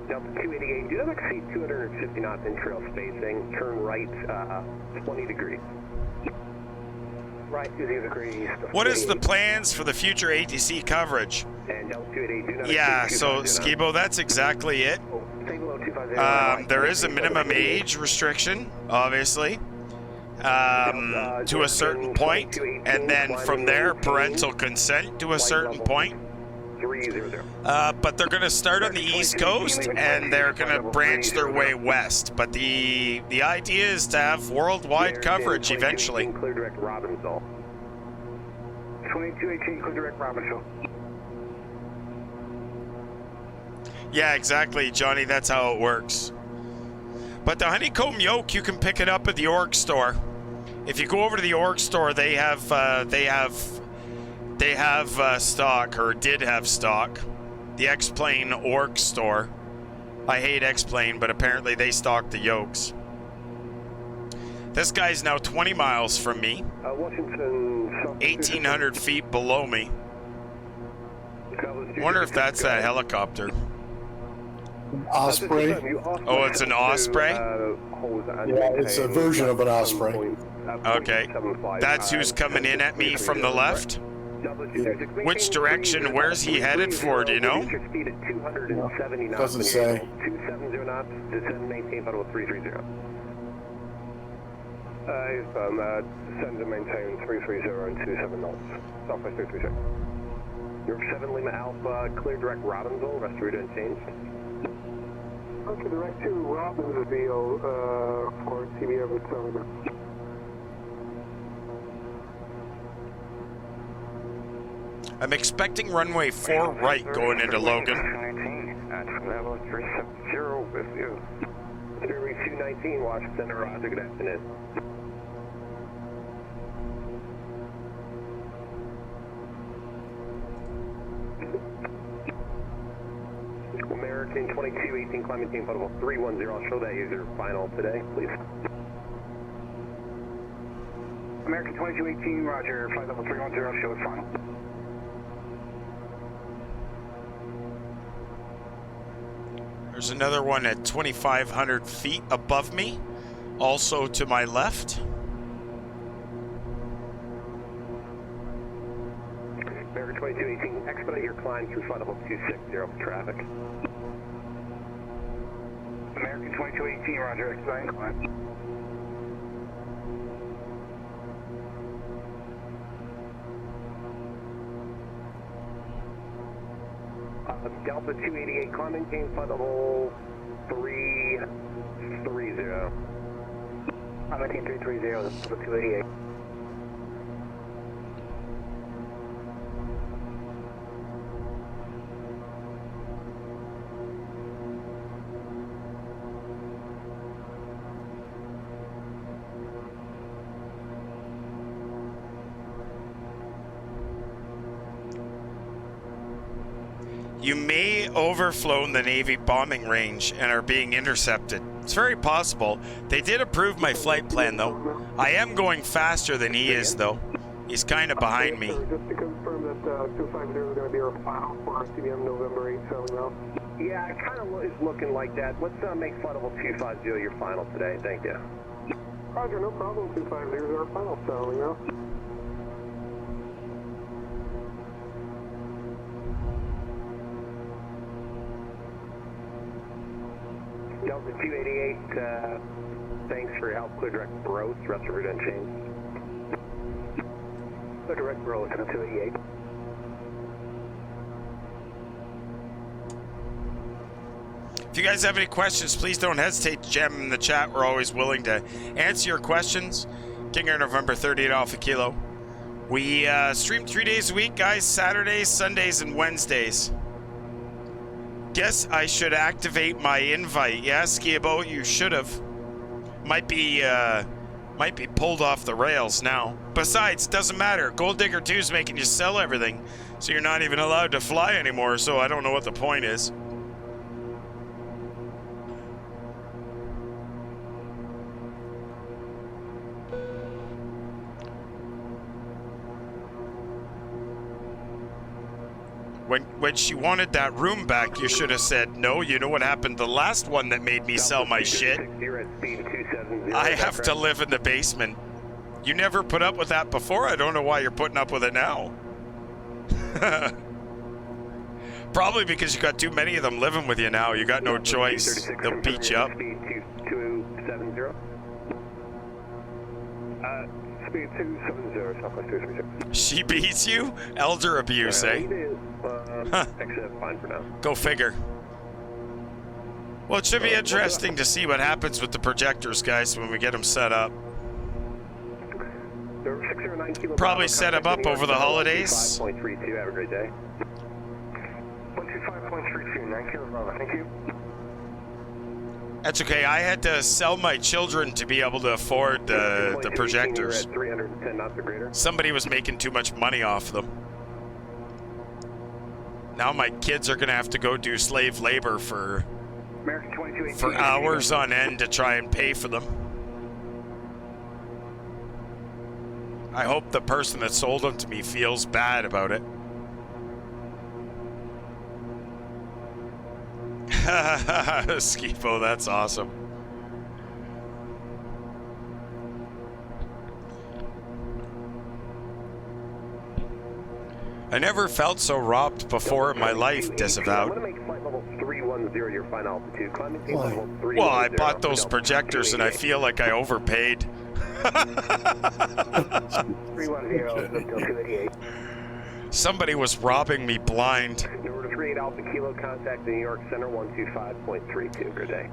Delta 288, do not exceed 250 knots in trail spacing. Turn right 20 degrees. Right 20 degrees. What is the plans for the future ATC coverage? And Delta 288, do not Yeah, so Skibo, that's exactly it. There is a minimum age restriction, obviously, to a certain point, and then from there, parental consent to a certain point. But they're going to start on the East Coast, and they're going to branch their way west. But the idea is to have worldwide coverage eventually. Clear direct Robbinsville. 2218, clear direct Robbinsville. Yeah, exactly, Johnny. That's how it works. But the honeycomb yoke, you can pick it up at the org store. If you go over to the org store, they have stock, or did have stock. The X-Plane org store. I hate X-Plane, but apparently they stock the yokes. This guy's now 20 miles from me. Washington. 1,800 feet below me. Wonder if that's that helicopter. Osprey. Oh, it's an Osprey? Yeah, it's a version of an Osprey. Okay. That's who's coming in at me from the left? Which direction? Where's he headed for? Do you know? Doesn't say. 270 knots, descend, maintain, flight level 330. Descend and maintain 330 and 27 knots. Southwest 336. York 7 Lima Alpha, clear direct Robbinsville, rest route unchanged. Okay, direct to Robbinsville for TBM with 7. I'm expecting runway 4 right going into Logan. 219 at level 370 with you. Runway 219, Washington Center, Roger, good afternoon. American 2218, climbing team, flight level 310, I'll show that user final today, please. American 2218, Roger, flight level 310, show it final. There's another one at 2,500 feet above me, also to my left. American 2218, expedite your climb through flight level 260 for traffic. American 2218, Roger, expedite climb. Delta 288, climb maintain flight level 330. I'm maintain 330, Delta 288. You may overflown the Navy bombing range and are being intercepted. It's very possible. They did approve my flight plan, though. I am going faster than he is, though. He's kind of behind me. Just to confirm that 250 is going to be our final for CBM November 8 sailing out. Yeah, it kind of is looking like that. Let's make flight level 250 your final today. Thank you. Roger, no problem. 250 is our final sailing out. Delta 288, thanks for your help. Clear direct Broth, rest of route unchanged. Clear direct Broth, 288. If you guys have any questions, please don't hesitate to jam them in the chat. We're always willing to answer your questions. KingAir November 30 at Alpha Kilo. We stream 3 days a week, guys. Saturdays, Sundays, and Wednesdays. Guess I should activate my invite. Yeah, Skiabo, you should have. Might be pulled off the rails now. Besides, doesn't matter. Gold Digger 2 is making you sell everything, so you're not even allowed to fly anymore. So I don't know what the point is. When she wanted that room back, you should have said, no, you know what happened the last one that made me sell my shit? I have to live in the basement. You never put up with that before. I don't know why you're putting up with it now. Probably because you got too many of them living with you now. You got no choice. They'll beat you up. Speed 270, Southwest 236. She beats you? Elder abuse, eh? Fine for now. Go figure. Well, it should be interesting to see what happens with the projectors, guys, when we get them set up. Probably set them up over the holidays. 5.32, have a great day. 125 5.32, 9 Kilo Bravo, thank you. That's okay. I had to sell my children to be able to afford the projectors. 310 knots or greater. Somebody was making too much money off them. Now my kids are gonna have to go do slave labor for hours on end to try and pay for them. I hope the person that sold them to me feels bad about it. Skipo, that's awesome. I never felt so robbed before in my life, Disavowed. I'm going to make flight level 310 your final altitude. Climbing team level 310. Well, I bought those projectors and I feel like I overpaid. 310 until 288. Somebody was robbing me blind. Number 38 Alpha Kilo, contact the New York Center 125.32. Good day.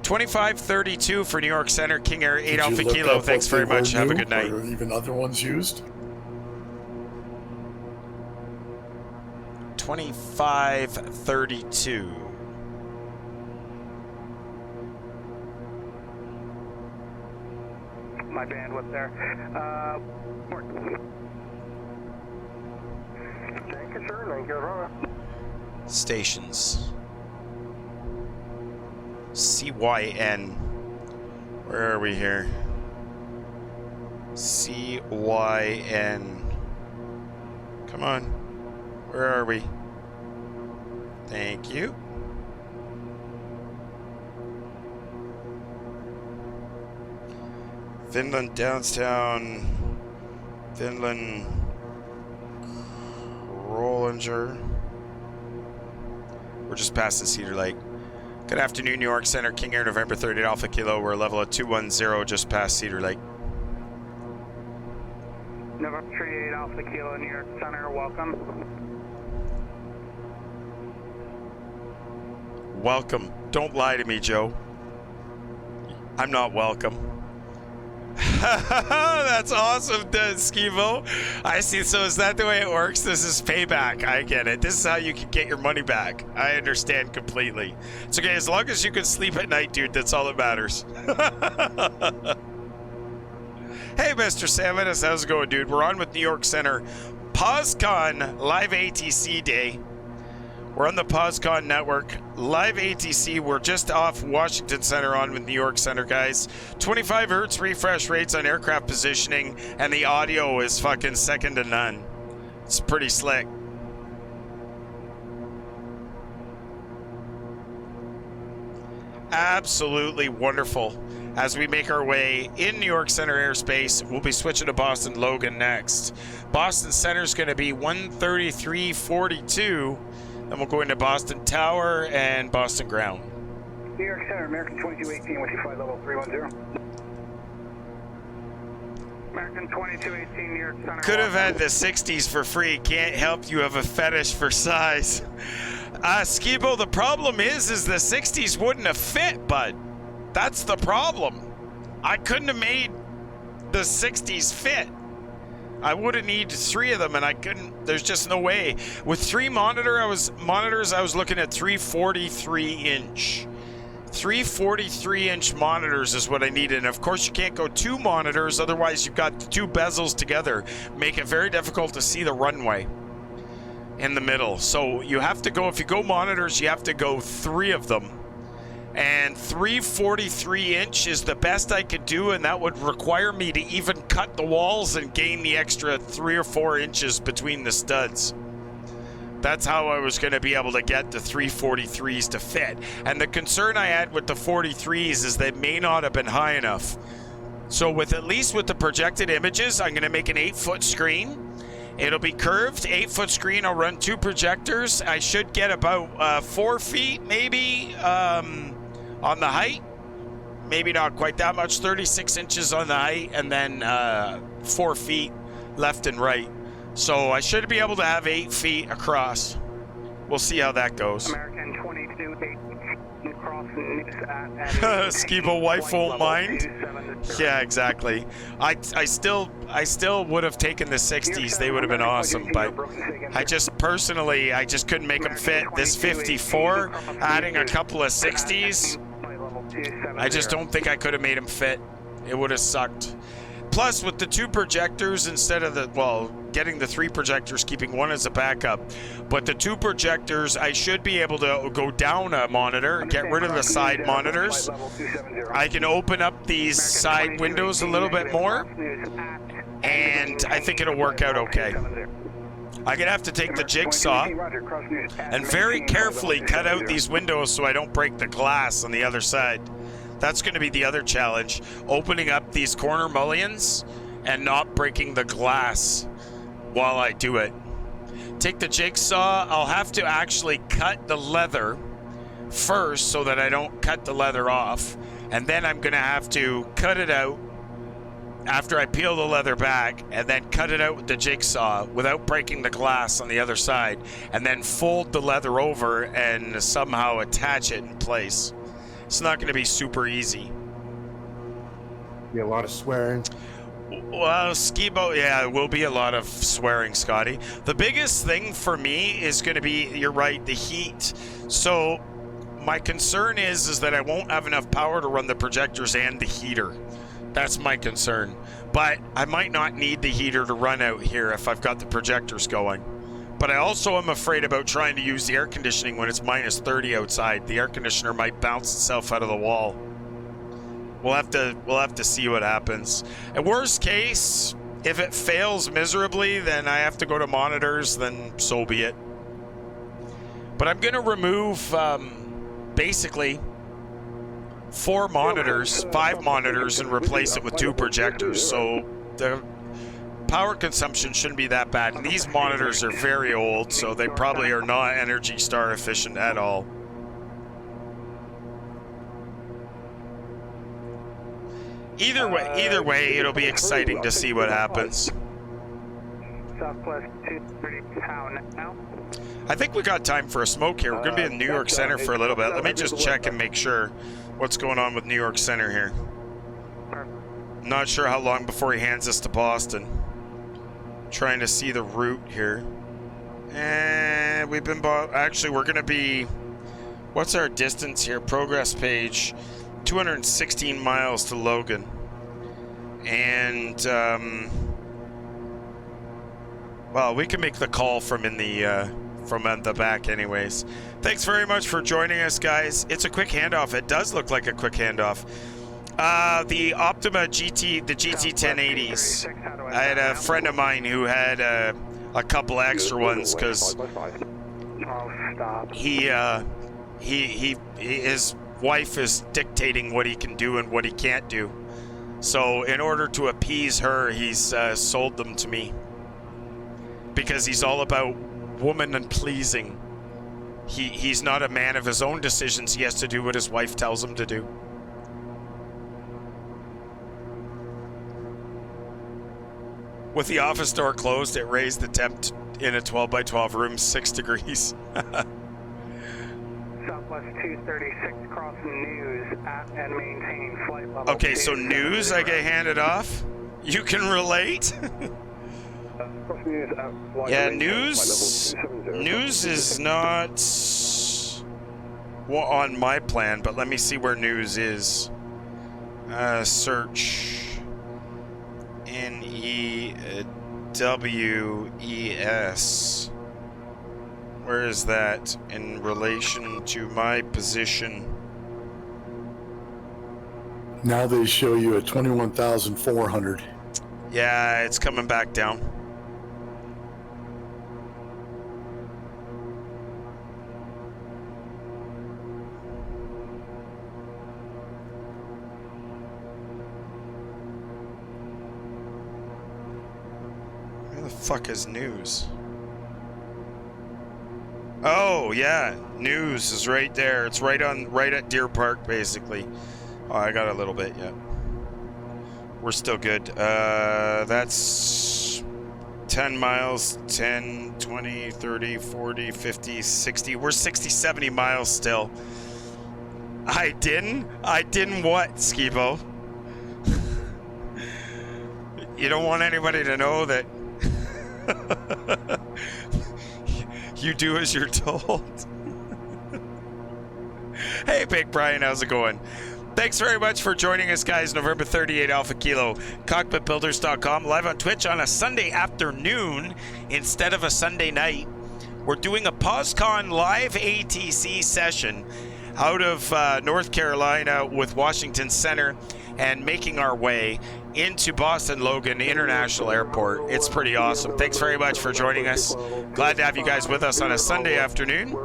2532 for New York Center, King Air 8 Did you Alpha look Kilo. up Thanks what very they were much. Have a new good night. Or even other ones used? 2532. My bandwidth there. Thank you, sir. 9 Kilo Bravo. Stations. CYN. Where are we here? CYN. Come on. Where are we? Thank you. Finland, Downstown, Finland, Rollinger. We're just past the Cedar Lake. Good afternoon, New York Center, King Air, November 30 Alpha Kilo. We're level at 210, just past Cedar Lake. November 38 Alpha Kilo, New York Center, welcome. Welcome. Don't lie to me, Joe. I'm not welcome. That's awesome, Skivo. I see. So is that the way it works? This is payback. I get it. This is how you can get your money back. I understand completely. It's okay. As long as you can sleep at night, dude, that's all that matters. Hey, Mr. Salmon, how's it going, dude? We're on with New York Center. Poscon live ATC day. We're on the Poscon network. Live ATC. We're just off Washington Center on with New York Center, guys. 25 hertz refresh rates on aircraft positioning, and the audio is fucking second to none. It's pretty slick. Absolutely wonderful. As we make our way in New York Center airspace, we'll be switching to Boston Logan next. Boston Center is going to be 133.42. Then we'll go into Boston Tower and Boston Ground. New York Center, American 2218, what's your flight level 310? American 2218, New York Center. Could have had the 60s for free. Can't help you have a fetish for size. Skibo, the problem is the 60s wouldn't have fit, bud. That's the problem. I couldn't have made the 60s fit. I would have needed 3 of them, and I couldn't. There's just no way. With 3 monitors, I was looking at 343-inch. 343-inch monitors is what I needed. And of course, you can't go 2 monitors, otherwise you've got the 2 bezels together. Make it very difficult to see the runway in the middle. So you have to go, if you go monitors, you have to go 3 of them. And 343-inch is the best I could do, and that would require me to even cut the walls and gain the extra 3 or 4 inches between the studs. That's how I was going to be able to get the 343s to fit. And the concern I had with the 43s is they may not have been high enough. So with at least with the projected images, I'm going to make an 8-foot screen. It'll be curved, 8-foot screen. I'll run 2 projectors. I should get about 4 feet maybe on the height. Maybe not quite that much, 36 inches on the height, and then 4 feet left and right. So I should be able to have 8 feet across. We'll see how that goes. American 2218, cross Skiba wife won't mind. Yeah, exactly. I still would have taken the 60s. They would have been awesome, but I just personally, I just couldn't make them fit. This 54, adding a couple of 60s, I just don't think I could have made them fit. It would have sucked. Plus, with the 2 projectors instead of the, well, getting the 3 projectors, keeping 1 as a backup, but the 2 projectors, I should be able to go down a monitor, get rid of the side monitors. I can open up these side windows a little bit more, and I think it'll work out okay. I'm going to have to take the jigsaw and very carefully cut out these windows so I don't break the glass on the other side. That's going to be the other challenge, opening up these corner mullions and not breaking the glass while I do it. Take the jigsaw. I'll have to actually cut the leather first so that I don't cut the leather off. And then I'm going to have to cut it out after I peel the leather back, and then cut it out with the jigsaw without breaking the glass on the other side, and then fold the leather over and somehow attach it in place. It's not going to be super easy. Be a lot of swearing. Well, Skibo, yeah, it will be a lot of swearing, Scotty. The biggest thing for me is going to be, you're right, the heat. So my concern is that I won't have enough power to run the projectors and the heater. That's my concern. But I might not need the heater to run out here if I've got the projectors going. But I also am afraid about trying to use the air conditioning when it's minus 30 outside. The air conditioner might bounce itself out of the wall. We'll have to see what happens. At worst case, if it fails miserably, then I have to go to monitors, then so be it. But I'm going to remove basically 4 monitors, 5 monitors, and replace it with 2 projectors. So the power consumption shouldn't be that bad. And these monitors are very old, so they probably are not Energy Star efficient at all. Either way, it'll be exciting to see what happens. Southwest 230, how now? I think we got time for a smoke here. We're going to be in New York Center for a little bit. Let me just check and make sure what's going on with New York Center here. Not sure how long before he hands us to Boston. Trying to see the route here. And we've been... Actually, we're going to be... What's our distance here? Progress page. 216 miles to Logan. And... well, we can make the call from in the... from the back anyways. Thanks very much for joining us, guys. It's a quick handoff. It does look like a quick handoff. The Optima GT, the GT 1080s. I had a friend of mine who had a couple extra ones because his wife is dictating what he can do and what he can't do. So in order to appease her, he's sold them to me because he's all about woman and pleasing. He's not a man of his own decisions. He has to do what his wife tells him to do. With the office door closed, it raised the temp in a 12 by 12 room 6 degrees. Southwest 236, cross news at and maintain flight level. Okay, so news, I get handed off. You can relate. Yeah, news is not on my plan, but let me see where news is. Search NEWES. Where is that in relation to my position? Now they show you at 21,400. Yeah, it's coming back down. Where the fuck is news? Oh yeah, news is right there. It's right at Deer Park, basically. Oh, I got a little bit yet. We're still good. That's 10 miles, 10, 20, 30, 40, 50, 60. We're 60, 70 miles still. I didn't? I didn't what, Skibo? You don't want anybody to know that you do as you're told. Hey, Big Brian, how's it going? Thanks very much for joining us, guys. November 38 Alpha Kilo, Cockpitbuilders.com, live on Twitch on a Sunday afternoon instead of a Sunday night. We're doing a Poscon live ATC session out of North Carolina with Washington Center and making our way into Boston Logan International Airport. It's pretty awesome. Thanks very much for joining us. Glad to have you guys with us on a Sunday afternoon.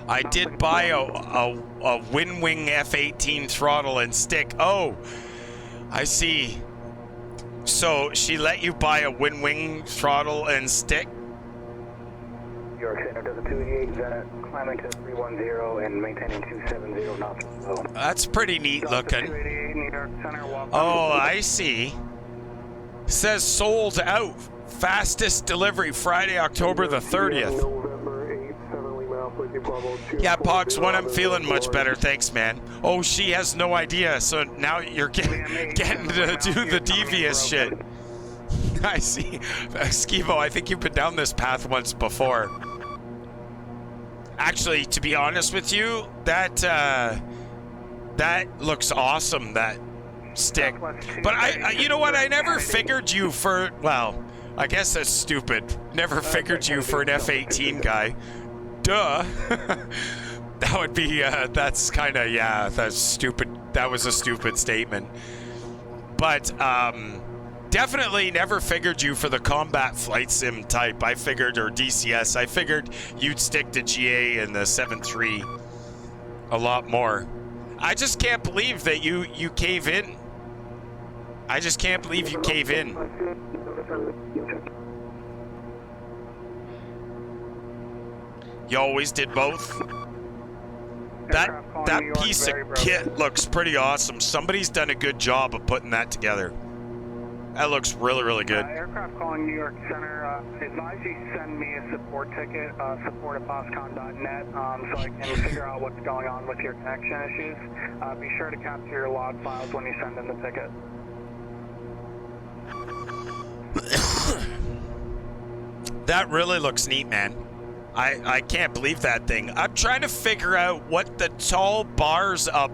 I did buy a Winwing F-18 throttle and stick. Oh, I see. So she let you buy a Winwing throttle and stick? New York Center does a 288 Zenit, climbing to 310 and maintaining 270 knots below. That's pretty neat looking. 288 New York Center, Oh, I see. Says sold out. Fastest delivery Friday, October the 30th. Yeah, Pogs, when I'm feeling much better, thanks, man. Oh, she has no idea, so now you're getting to do the devious shit. I see. Skibo, I think you've been down this path once before. Actually, to be honest with you, that looks awesome, that stick. But you know what? I never figured you for, well, I guess that's stupid. Never figured you for an F-18 guy. Duh. That would be, that's kind of, yeah, that's stupid. That was a stupid statement. But, definitely never figured you for the combat flight sim type. I figured, or DCS, I figured you'd stick to GA and the 7.3 a lot more. I just can't believe that you cave in. I just can't believe you cave in. You always did both? That piece of kit looks pretty awesome. Somebody's done a good job of putting that together. That looks really, really good. Aircraft calling New York Center. Advise you send me a support ticket, support at poscon.net, so I can figure out what's going on with your connection issues. Be sure to capture your log files when you send in the ticket. That really looks neat, man. I can't believe that thing. I'm trying to figure out what the tall bars up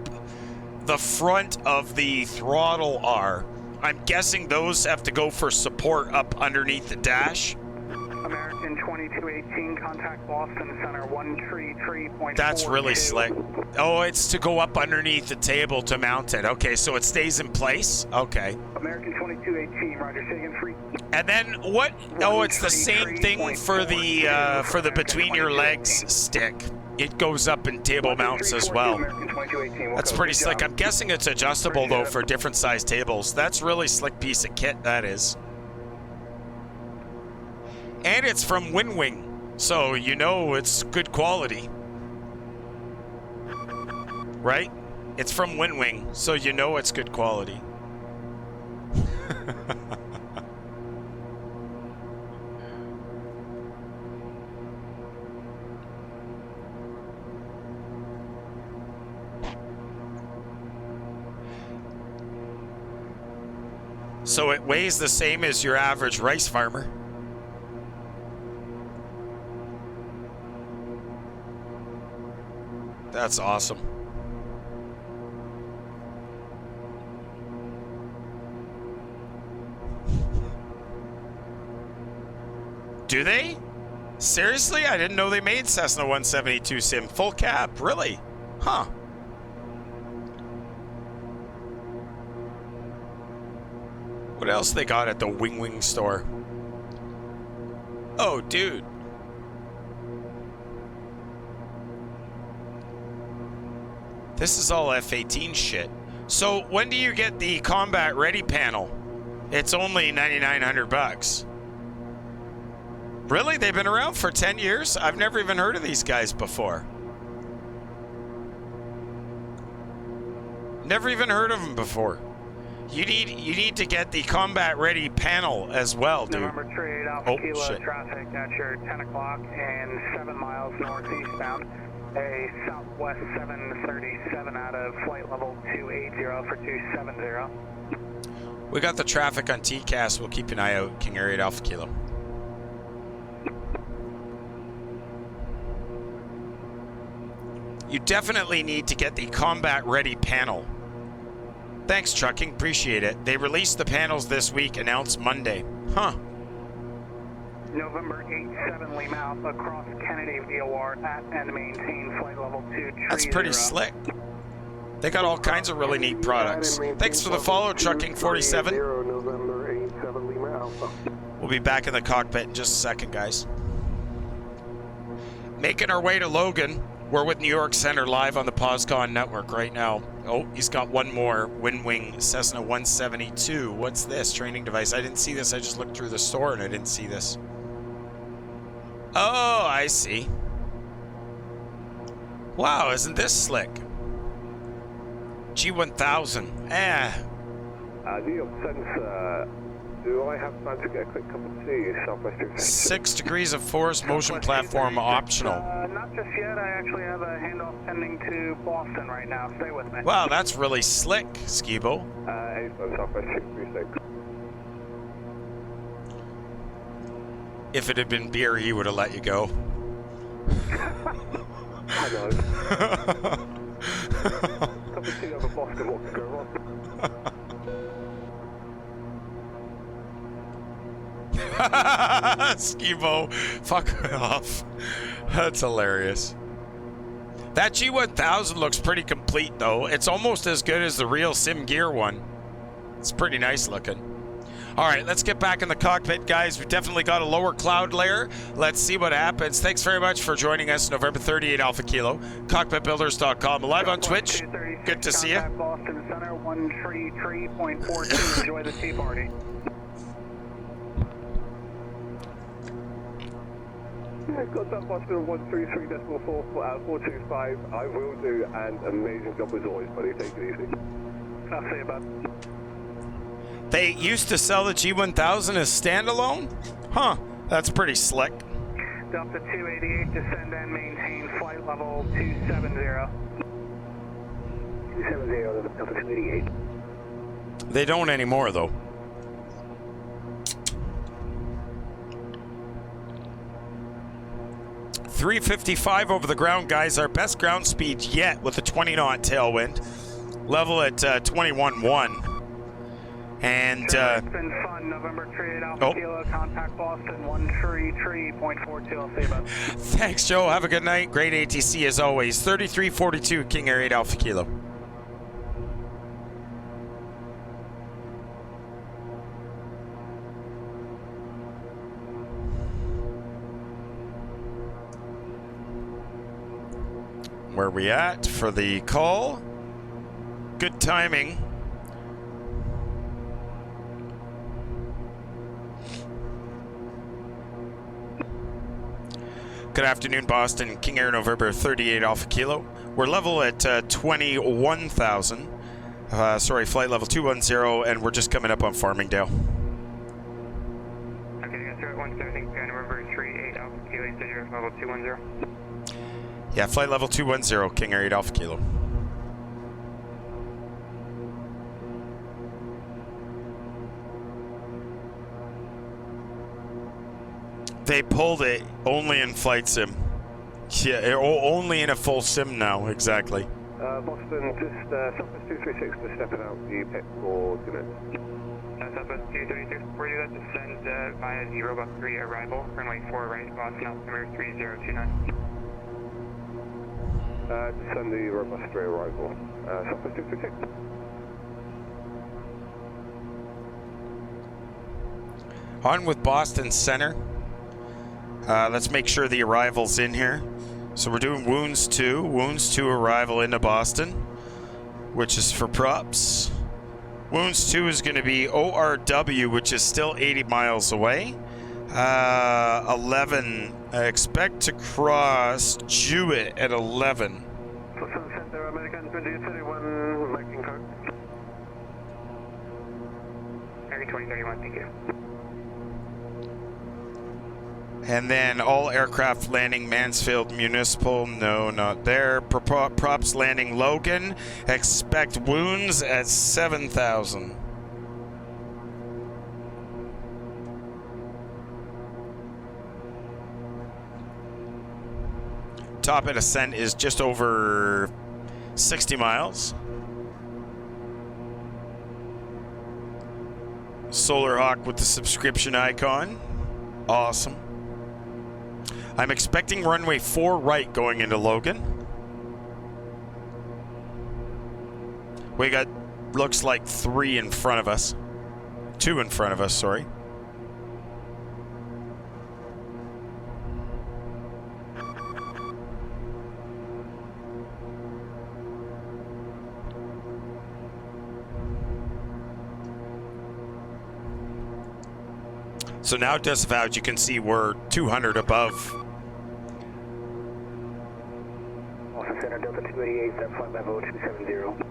the front of the throttle are. I'm guessing those have to go for support up underneath the dash. American 2218, contact Boston Center 133.4. That's really slick. Oh, it's to go up underneath the table to mount it. Okay, so it stays in place? Okay. American 2218, roger, taking free. And then what? Oh, it's the same thing for the between your legs stick. It goes up in table mounts as well. That's pretty slick. I'm guessing it's adjustable though for different size tables. That's really slick piece of kit, that is. And it's from Winwing, so you know it's good quality. Right? It's from Winwing, so you know it's good quality. So it weighs the same as your average rice farmer. That's awesome. Do they? Seriously? I didn't know they made Cessna 172 sim. Full cab? Really? Huh. What else they got at the Wing store? Oh, dude. This is all F-18 shit. So when do you get the combat ready panel? It's only 9,900 bucks. Really? They've been around for 10 years? I've never even heard of these guys before. Never even heard of them before. You need to get the combat ready panel as well, dude. November 38 Alpha Kilo traffic at your 10 o'clock and 7 miles northeastbound. a Southwest 737 out of flight level 280 for 270. We got the traffic on TCAS. We'll keep an eye out. King Air 8 Alpha Kilo. You definitely need to get the combat ready panel. Thanks, Trucking. Appreciate it. They released the panels this week, announced Monday. Huh. November 87 Lima Alpha across Kennedy VOR at and maintain flight level 230. That's pretty slick. They got all kinds of really neat products. Thanks for the follow, Trucking 47. November 87 Lima Alpha. We'll be back in the cockpit in just a second, guys. Making our way to Logan. We're with New York Center live on the Poscon network right now. Oh, he's got one more Windwing Cessna 172. What's this? Training device. I didn't see this. I just looked through the store and I didn't see this. Oh, I see. Wow, isn't this slick? G1000. Neil, since, do I have time to get a quick cup of tea? Southwest 6 degrees of force, motion platform optional. Not just yet. I actually have a handoff pending to Boston right now. Stay with me. Wow, that's really slick, Skibo. Anytime, Southwest 636. If it had been beer, he would have let you go. I know. Cup of tea over Boston, what could go wrong? Skibo, fuck off. That's hilarious. That G1000 looks pretty complete, though. It's almost as good as the real Sim Gear one. It's pretty nice looking. All right, let's get back in the cockpit, guys. We've definitely got a lower cloud layer. Let's see what happens. Thanks very much for joining us, November 38 Alpha Kilo. Cockpitbuilders.com, live on Twitch. Good to see you. Boston Center 133.42. Enjoy the tea party. Got that Boston 133.425. I will do an amazing job as always, buddy. Take it easy. I'll see you, bud. They used to sell the G1000 as standalone? Huh, that's pretty slick. Delta 288, descend and maintain flight level 270. 270, Delta 288. They don't anymore, though. .355 over the ground, guys. Our best ground speed yet with a 20-knot tailwind. Level at 21.1. And it's been fun. November 38 Alpha Kilo, contact Boston 133.42. I'll see you, bud. Thanks, Joe. Have a good night. Great ATC as always. 3342 King Air 8 Alpha Kilo. Where we at for the call? Good timing. Good afternoon, Boston. King Air November 38 Alpha Kilo. We're level at 21,000. Sorry, flight level 210, and we're just coming up on Farmingdale. Okay, you guys are at 117, November 38 Alpha Kilo, you said you're level 210. Yeah, flight level 210, King Air 8 Alpha Kilo. They pulled it only in flight sim. Yeah, only in a full sim now, exactly. Boston, just Southwest 236, just stepping out the pit for 2 minutes. Southwest 236, before you do that, descend via the Robot 3 arrival, runway 4 right, Boston altimeter 3029. Descend the Robust 3 arrival, Southwest 236. On with Boston Center. Let's make sure the arrival's in here. So we're doing Wounds 2. Wounds 2 arrival into Boston, which is for props. Wounds 2 is going to be ORW, which is still 80 miles away. 11. I expect to cross Jewett at 11. Boston Center, American 2031, making code. American 2031, thank you. And then all aircraft landing Mansfield Municipal. No, not there. Props landing Logan. Expect wounds at 7,000. Top at ascent is just over 60 miles. Solar Hawk with the subscription icon. Awesome. I'm expecting runway 4 right going into Logan. We got, looks like 3 in front of us. 2 in front of us, sorry. So now disavowed, you can see we're 200 above. Austin Center, Delta 288, that's flight level 270.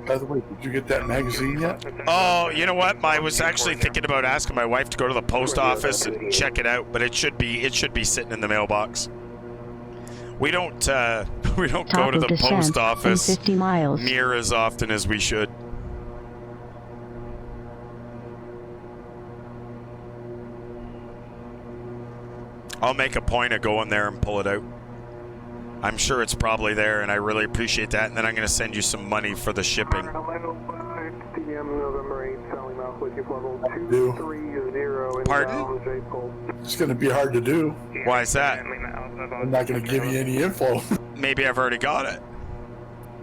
By the way, did you get that magazine yet? Oh, you know what? I was actually thinking about asking my wife to go to the post office and check it out, but it should be sitting in the mailbox. We don't go to the post office 50 miles. near as often as we should. I'll make a point of going there and pull it out. I'm sure it's probably there, and I really appreciate that. And then I'm going to send you some money for the shipping. Pardon? It's going to be hard to do. Why is that? I'm not going to give you any info. Maybe I've already got it.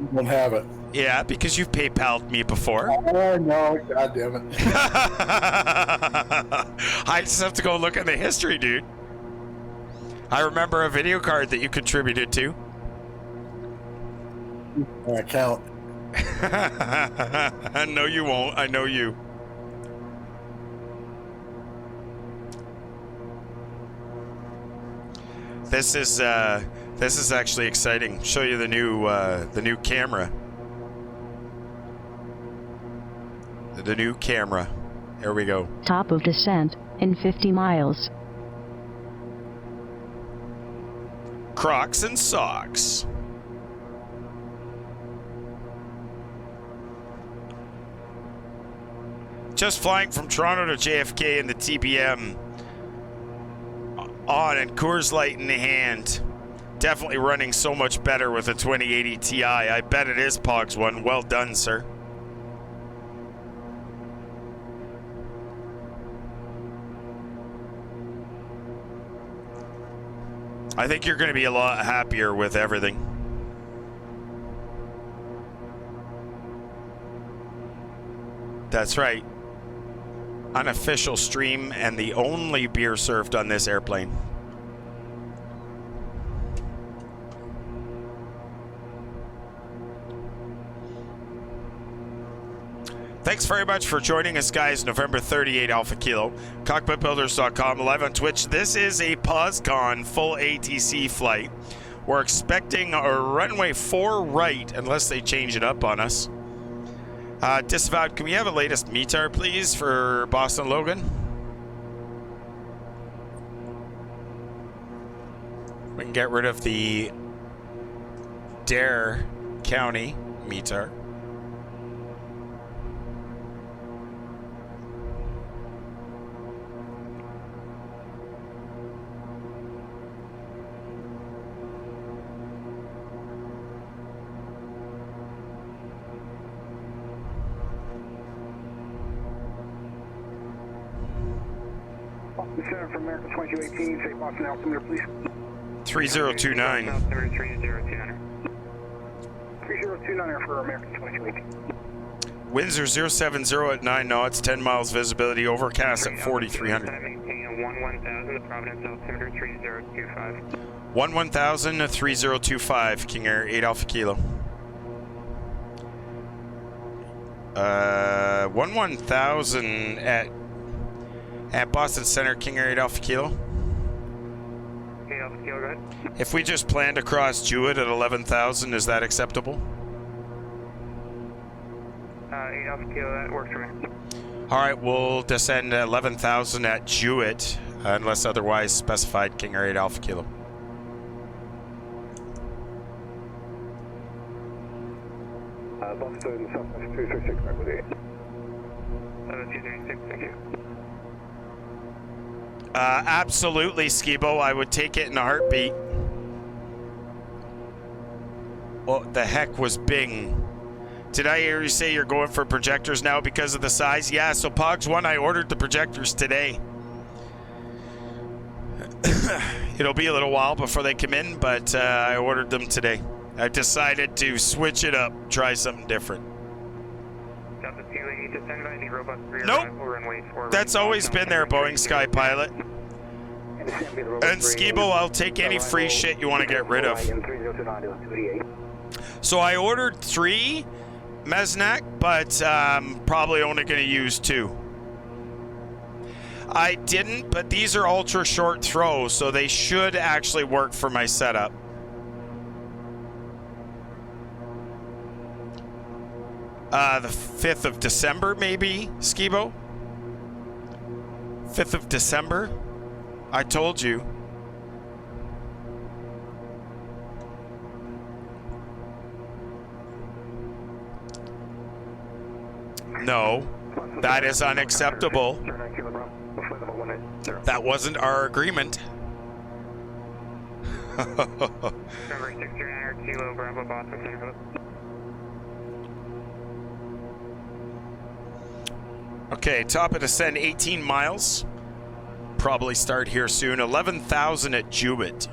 You won't have it. Yeah, because you've PayPal'd me before. Oh, no. God damn it. I just have to go look at the history, dude. I remember a video card that you contributed to. My account. No, you won't. I know you. This is actually exciting. Show you the new camera. The new camera. There we go. Top of descent in 50 miles. Crocs and socks. Just flying from Toronto to JFK in the TBM on and Coors Light in the hand. Definitely running so much better with a 2080 Ti. I bet it is Pogs one. Well done, sir. I think you're going to be a lot happier with everything. That's right. Unofficial stream and the only beer served on this airplane. Thanks very much for joining us, guys. November 38 Alpha Kilo. Cockpitbuilders.com, live on Twitch. This is a Poscon full ATC flight. We're expecting a runway 4 right, unless they change it up on us. Disavowed, can we have a latest METAR, please, for Boston Logan? We can get rid of the Dare County METAR. Center for America 2218, say Boston altimeter, please. 3029. 3029 for America 2218. Winds are 070 at 9 knots, 10 miles visibility, overcast at 4,300. 11,000, the Providence altimeter 3025. 11,000 to 3025, KingAir 8 Alpha Kilo. 11,000 at Boston Center, KingAir 8 Alpha Kilo. 8 Alpha Kilo, go ahead. If we just planned across Jewett at 11,000, is that acceptable? 8 Alpha Kilo, that works for me. All right, we'll descend at 11,000 at Jewett. unless otherwise specified. King Air 8 Alpha Kilo. Boston, Southwest 236, back with you. 236, thank you. Absolutely, Skibo. I would take it in a heartbeat. What the heck was Bing? Did I hear you say you're going for projectors now because of the size? Yeah, so Pogs 1, I ordered the projectors today. It'll be a little while before they come in, but I ordered them today. I decided to switch it up, try something different. Nope. That's always been there, Boeing Sky Pilot. And Skibo, I'll take any free shit you want to get rid of. So I ordered 3 Mesnak, but probably only going to use 2. I didn't, but these are ultra short throw, so they should actually work for my setup. The 5th of December, maybe, Skibo? 5th of December? I told you. No, that is unacceptable. That wasn't our agreement. Okay, top of descent 18 miles. Probably start here soon. 11,000 at Jewett.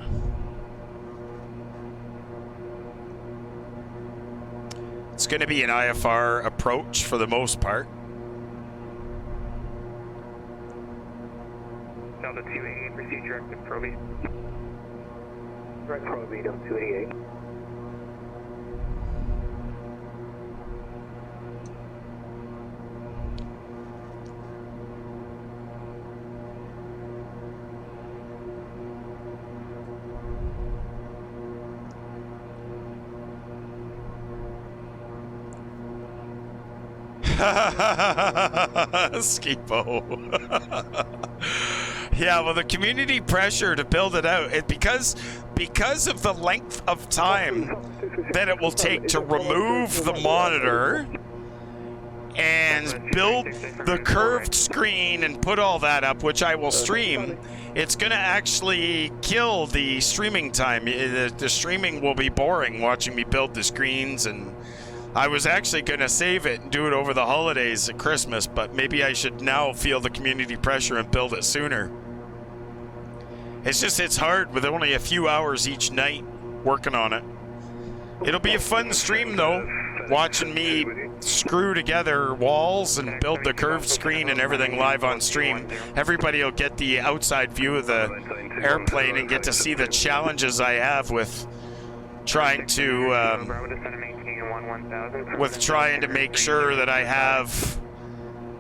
It's going to be an IFR approach for the most part. Delta 288, proceed directed Proby. Direct Proby, Delta 288. Skipo. Yeah, well, the community pressure to build it out, because of the length of time that it will take to remove the monitor and build the curved screen and put all that up, which I will stream, it's going to actually kill the streaming time. The streaming will be boring watching me build the screens, and I was actually going to save it and do it over the holidays at Christmas, but maybe I should now feel the community pressure and build it sooner. It's hard with only a few hours each night working on it. It'll be a fun stream though, watching me screw together walls and build the curved screen and everything live on stream. Everybody will get the outside view of the airplane and get to see the challenges I have with trying to make sure that I have,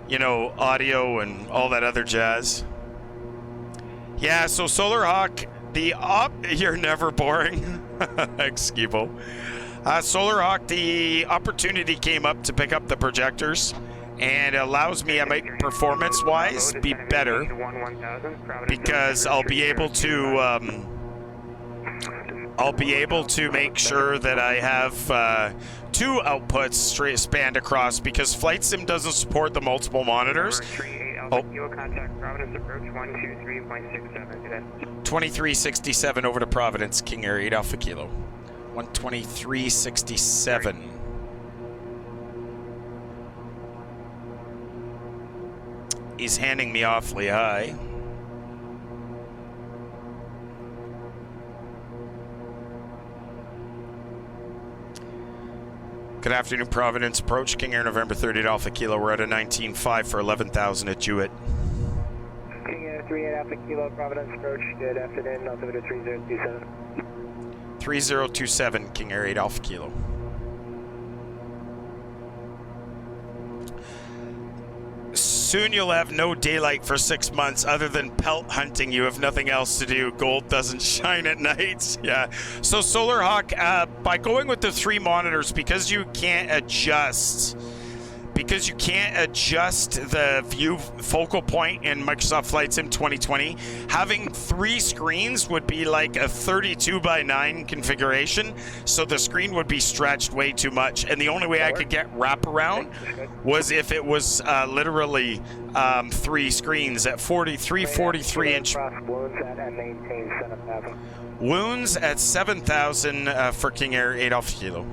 you know, audio and all that other jazz. Yeah, so Solar Hawk, you're never boring. Thanks, Skibo. Solar Hawk, the opportunity came up to pick up the projectors, and it allows me, I might performance-wise be better, because I'll be able to make sure that I have 2 outputs straight spanned across, because Flight Sim doesn't support the multiple monitors. Oh. 2367 over to Providence, King Air 8 Alpha Kilo. 123.67. He's handing me awfully high. Good afternoon, Providence. Approach King Air November 30 Alpha Kilo. We're at a 19.5 for 11,000 at Jewett. King Air 38 Alpha Kilo, Providence approach. Good afternoon, altimeter 3027. 3027, King Air 8 Alpha Kilo. Soon you'll have no daylight for 6 months other than pelt hunting. You have nothing else to do. Gold doesn't shine at night. Yeah. So Solar Hawk, by going with the 3 monitors, because you can't adjust because you can't adjust the view focal point in Microsoft Flight Sim 2020, having 3 screens would be like a 32:9 configuration, so the screen would be stretched way too much, and the only way I could get wraparound was if it was literally 3 screens at 43 inch. Wounds at 7,000 for King Air 8 Alpha Kilo.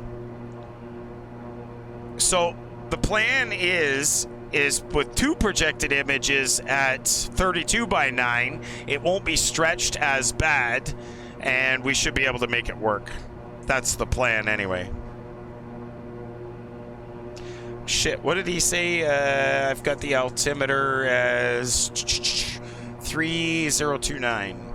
So the plan is with 2 projected images at 32:9, it won't be stretched as bad, and we should be able to make it work. That's the plan anyway. Shit, what did he say? I've got the altimeter as 3029.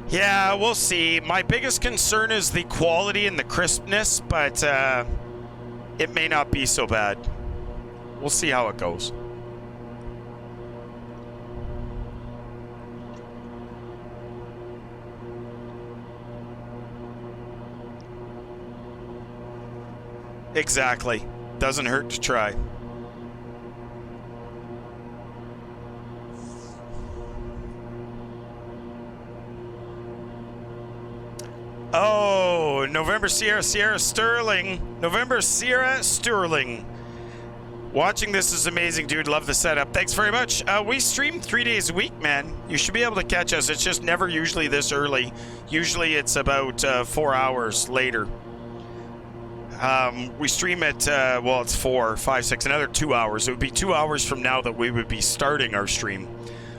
Yeah, we'll see. My biggest concern is the quality and the crispness, but it may not be so bad. We'll see how it goes. Exactly. Doesn't hurt to try. Oh, November Sierra Sterling. November Sierra Sterling. Watching this is amazing, dude. Love the setup. Thanks very much. We stream 3 days a week, man. You should be able to catch us. It's just never usually this early. Usually it's about 4 hours later. We stream at, well, it's 4, 5, 6, another 2 hours. It would be 2 hours from now that we would be starting our stream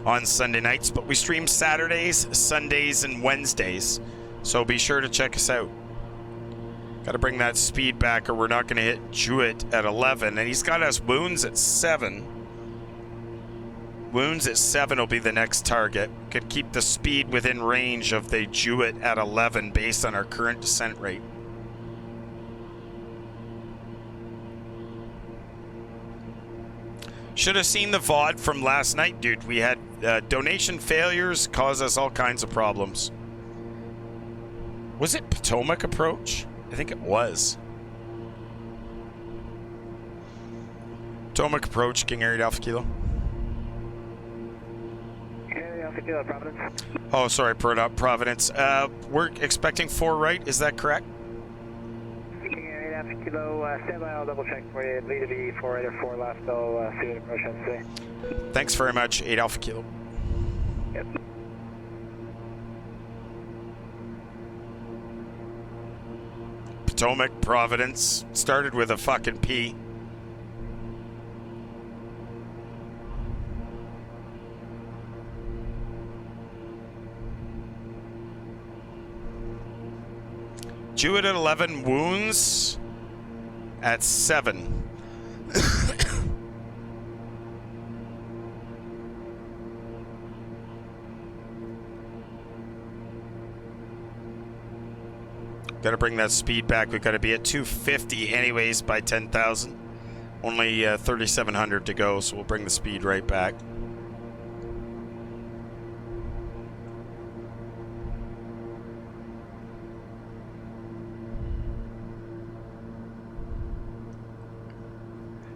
on Sunday nights. But we stream Saturdays, Sundays, and Wednesdays. So be sure to check us out. Got to bring that speed back or we're not going to hit Jewett at 11. And he's got us wounds at 7. Wounds at 7 will be the next target. Could keep the speed within range of the Jewett at 11 based on our current descent rate. Should have seen the VOD from last night, dude. We had donation failures cause us all kinds of problems. Was it Potomac approach? I think it was. Potomac approach, King Air 8 Alpha Kilo. Alpha Kilo, Providence. Oh, sorry, Providence. We're expecting 4 right, is that correct? King Air 8 Alpha Kilo, stand by, I'll double check for you. Lead to be 4 right or 4 left, I'll see what approach has to say. Thanks very much, 8 Alpha Kilo. Yep. Potomac, Providence, started with a fucking P. Jewett at 11, wounds at 7. Got to bring that speed back. We've got to be at 250 anyways by 10,000. Only 3,700 to go, so we'll bring the speed right back.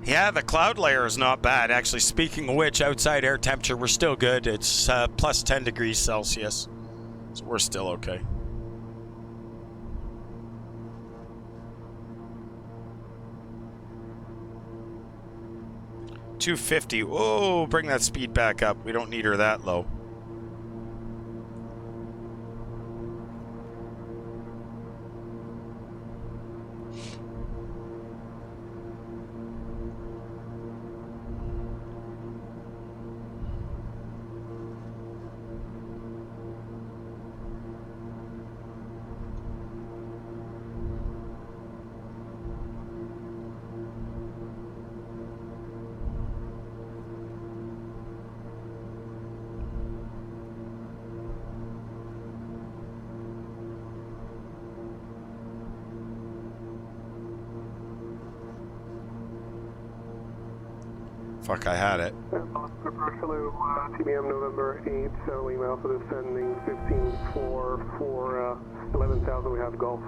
Yeah, the cloud layer is not bad. Actually, speaking of which, outside air temperature, we're still good. It's plus 10 degrees Celsius, so we're still okay. $250. Whoa, bring that speed back up. We don't need her that low. Fuck, I had it. Hello, TBM November 8, Lima Alpha descending 15-4 for 11,000, we have Golf.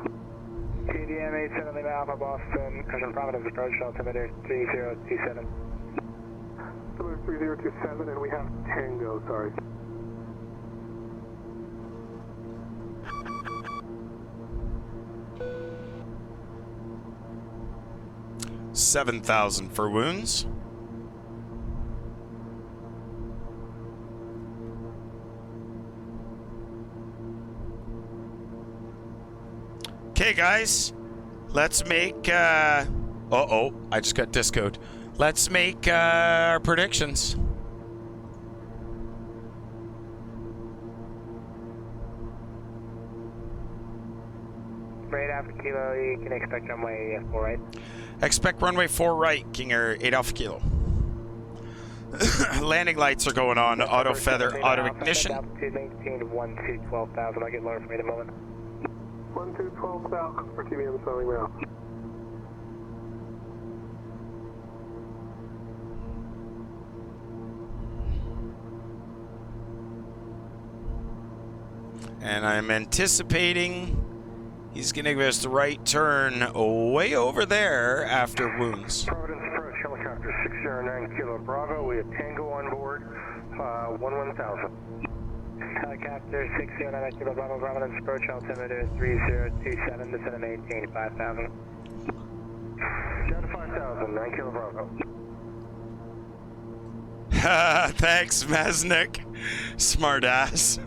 TDM 87 Lima Alpha Boston, Crescent Providence approach, altimeter 3027. Altimeter 3027, and we have Tango, sorry. $7,000 for wounds. Okay, guys, let's make, uh-oh, I just got discoed. Let's make our predictions. Right after Kilo, you can expect runway 4 right. Expect runway 4 right, King Air 8 Alpha Kilo. Landing lights are going on, auto feather, auto ignition. Altitude maintained 12,000, I'll get lower for me in a moment. 12,000 for TBM selling now. And I'm anticipating he's going to give us the right turn way over there after wounds. Providence approach, helicopter 609 Kilo Bravo, we have Tango on board, 11,000. Helicopter 609 Kilo Bravo, Providence approach, altimeter 3027, descend maintain 5,000. Down to 5,000, 9 Kilo Bravo. Thanks, Mesnick. Smart ass.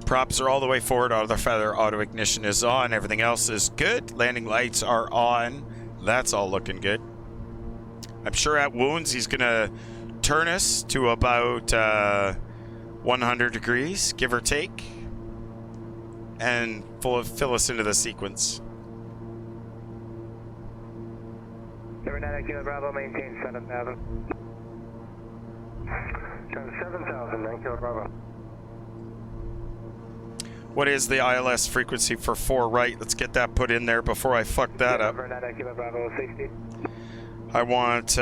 Props are all the way forward. Auto feather, auto ignition is on. Everything else is good. Landing lights are on. That's all looking good. I'm sure at wounds he's gonna turn us to about 100 degrees, give or take, and fill us into the sequence. Number 9 Kilo Bravo, maintain 7,000. Down to 7,000, 9 Kilo Bravo. What is the ILS frequency for 4 right? Let's get that put in there before I fuck that up. Number 9 Kilo Bravo, 60. I want,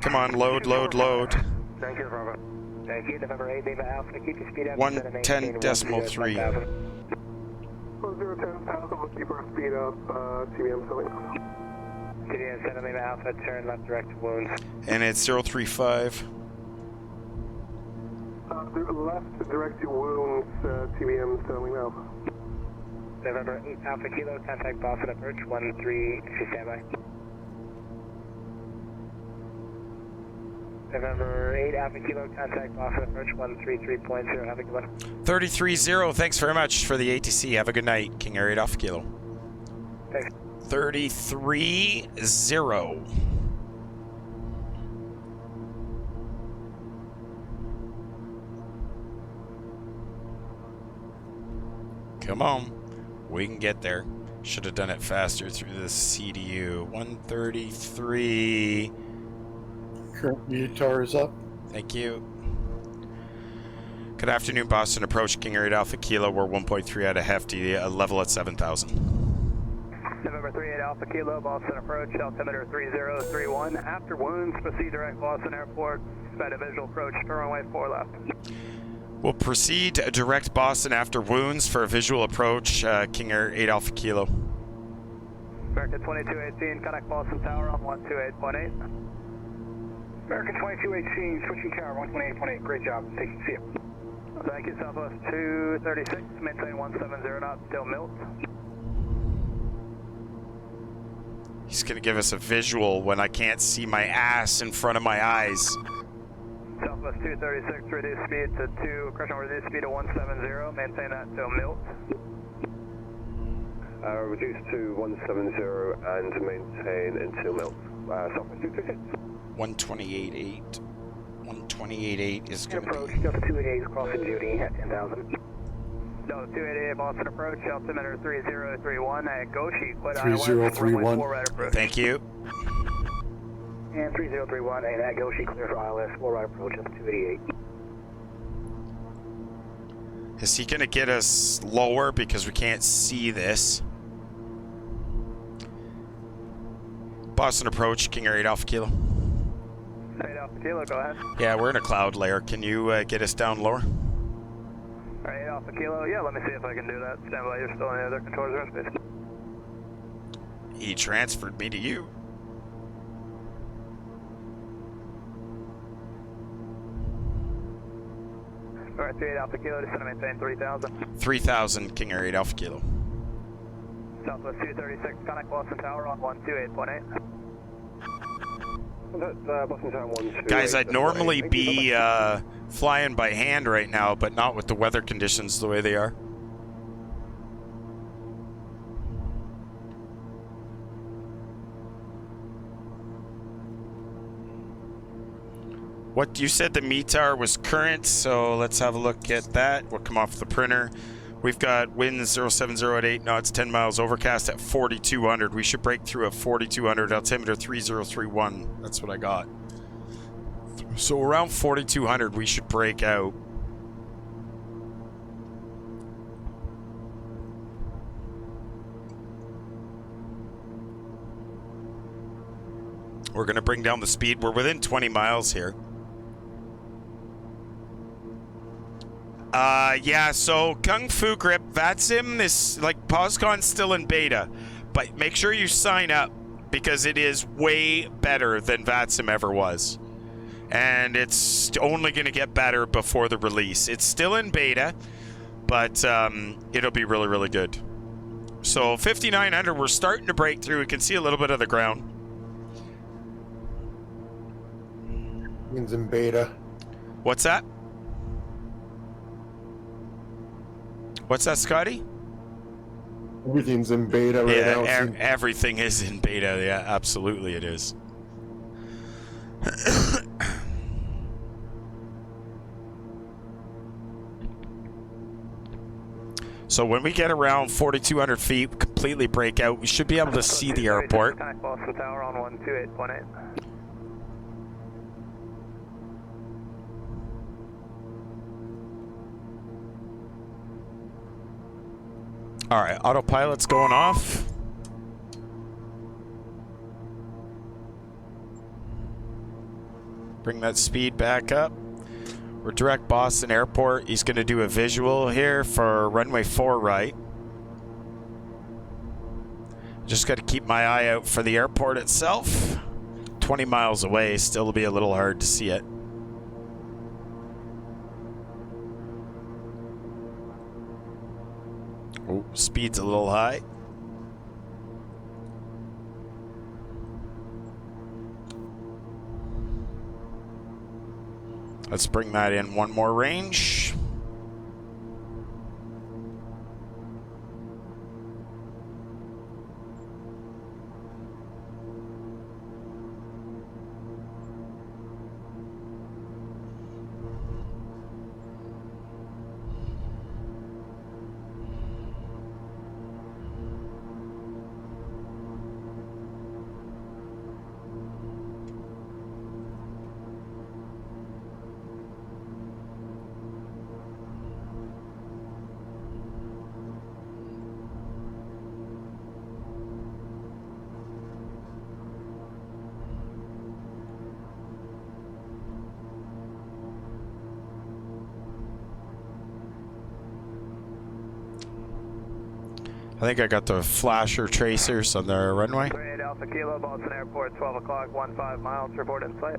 come on, load. 9 Kilo Bravo. Thank you, November 8 Lima Alpha, keep your speed up. 110.3. 10,000, we'll keep our speed up, TBM selling. TDM 7 Lima Alpha, turn left direct to wounds. And it's 035. Left direct to wounds, TBM selling now. November 8 Alpha Kilo, contact Boston approach, 13, standby. November 8 Alpha Kilo, contact Boston approach, 133.0, have a good one. 33-0, thanks very much for the ATC. Have a good night, King Air 8 Alpha Kilo. Thanks. 33-0. Come on, we can get there. Should have done it faster through the CDU. 133. Current UTAR is up. Thank you. Good afternoon, Boston approach, King Air 8 Alpha Kilo. We're 1.3 out of hefty, level at 7,000. November 38 Alpha Kilo, Boston approach, altimeter 3031. After wounds, proceed direct Boston Airport. Expect a visual approach, turn runway 4 left. We'll proceed direct Boston after wounds for a visual approach, King Air 8 Alpha Kilo. American 2218, connect Boston Tower on 128.8. American 2218, switching tower 128.8, great job, see you. Thank you, Southwest 236, maintain 170 knots, still Milt. He's gonna give us a visual when I can't see my ass in front of my eyes. Southwest 236, reduce speed to 2, correction, reduce speed to 170, maintain that till Milt. Reduce to 170 and maintain until Milt. Southwest 236. 128.8. 128.8 is gonna Approach, be... Delta 288 crossing Judy at 10,000. Delta 288 Boston approach, altimeter 3031 at Goshi, quit 3031. right approach. Thank you. And 3031 and at Goshi, clear for ILS, 4 right approach, up 288. Is he going to get us lower because we can't see this? Boston approach, King Air 8 Alpha Kilo. 8 Alpha Kilo, go ahead. Yeah, we're in a cloud layer. Can you get us down lower? Alright, 8 Alpha Kilo, yeah, let me see if I can do that. Stand by, you're still in the other controls airspace. He transferred me to you. Alright, 38 Alpha Kilo, just gonna maintain 3,000. 3,000, King Air 8 Alpha Kilo. Southwest 236, connect Boston Tower on 128.8. Boston Tower 128. Guys, I'd normally be flying by hand right now, but not with the weather conditions the way they are. What you said the METAR was current, so let's have a look at that. We'll come off the printer. We've got winds 070 at 8 knots, 10 miles, overcast at 4,200. We should break through at 4,200, altimeter 3031. That's what I got. So around 4,200, we should break out. We're going to bring down the speed. We're within 20 miles here. Yeah, so Kung Fu Grip, VATSIM, this, like, Poscon's still in beta, but make sure you sign up because it is way better than VATSIM ever was. And it's only going to get better before the release. It's still in beta, but it'll be really, really good. So 5,900, we're starting to break through. We can see a little bit of the ground. Means in beta. What's that? What's that, Scotty? Everything's in beta right now. Everything is in beta. Yeah, absolutely it is. So when we get around 4,200 feet, completely break out, we should be able to see the airport. Connect Boston Tower on 128.8. All right, autopilot's going off. Bring that speed back up. We're direct Boston Airport. He's going to do a visual here for runway 4 right. Just got to keep my eye out for the airport itself. 20 miles away, still be a little hard to see it. Oh, speed's a little high. Let's bring that in one more range. I think I got the flasher tracers on the runway. 38 Alpha Kilo, Boston Airport, 12 o'clock, 15 miles, report in sight.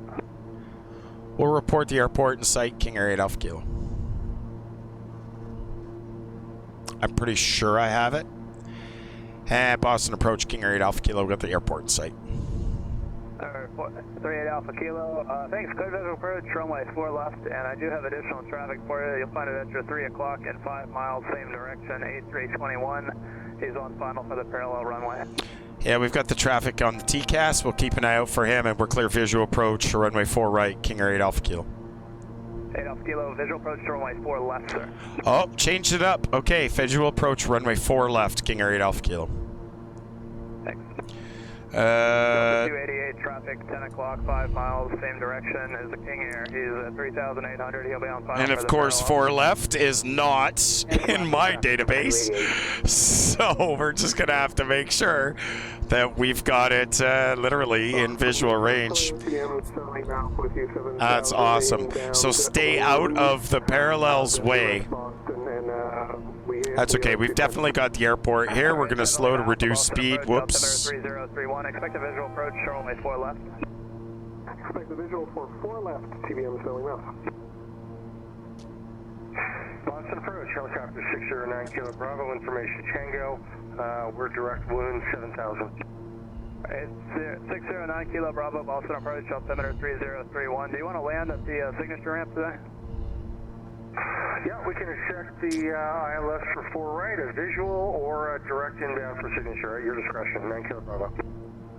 We'll report the airport in sight, King Air 8 Alpha Kilo. I'm pretty sure I have it. And Boston approach, King Air 8 Alpha Kilo, we got the airport in sight. 38 Alpha Kilo, thanks, clear visual approach, runway 4 left, and I do have additional traffic for you. You'll find it at your 3 o'clock and 5 miles, same direction, 8321. He's on final for the parallel runway. Yeah, we've got the traffic on the TCAS. We'll keep an eye out for him, and we're clear visual approach, runway 4 right, King Air 8 Alpha Kilo. 8 Alpha Kilo, visual approach to runway 4 left, sir. Oh, changed it up. Okay, visual approach, runway 4 left, King Air 8 Alpha Kilo. Thanks. 288. 288 traffic, 10 o'clock, 5 miles, same direction as the King Air. He's at 3,800. He'll be on final. And of course, 4 left is not in my database. So we're just going to have to make sure that we've got it literally in visual range. That's awesome. So stay out of the parallels way. That's okay. We've definitely got the airport here. We're going to slow to reduce speed. Whoops. 3031. Expect a visual approach, runway 4 left. Expect the visual for 4 left, TBM filling left. Boston approach, helicopter 609 Kilo Bravo, information Tango. We're direct wound 7000. It's 609 Kilo Bravo, Boston approach, altimeter 3031. Do you want to land at the signature ramp today? Yeah, we can check the ILS for 4 right, a visual or a direct inbound for signature at your discretion. 9 Kilo Bravo.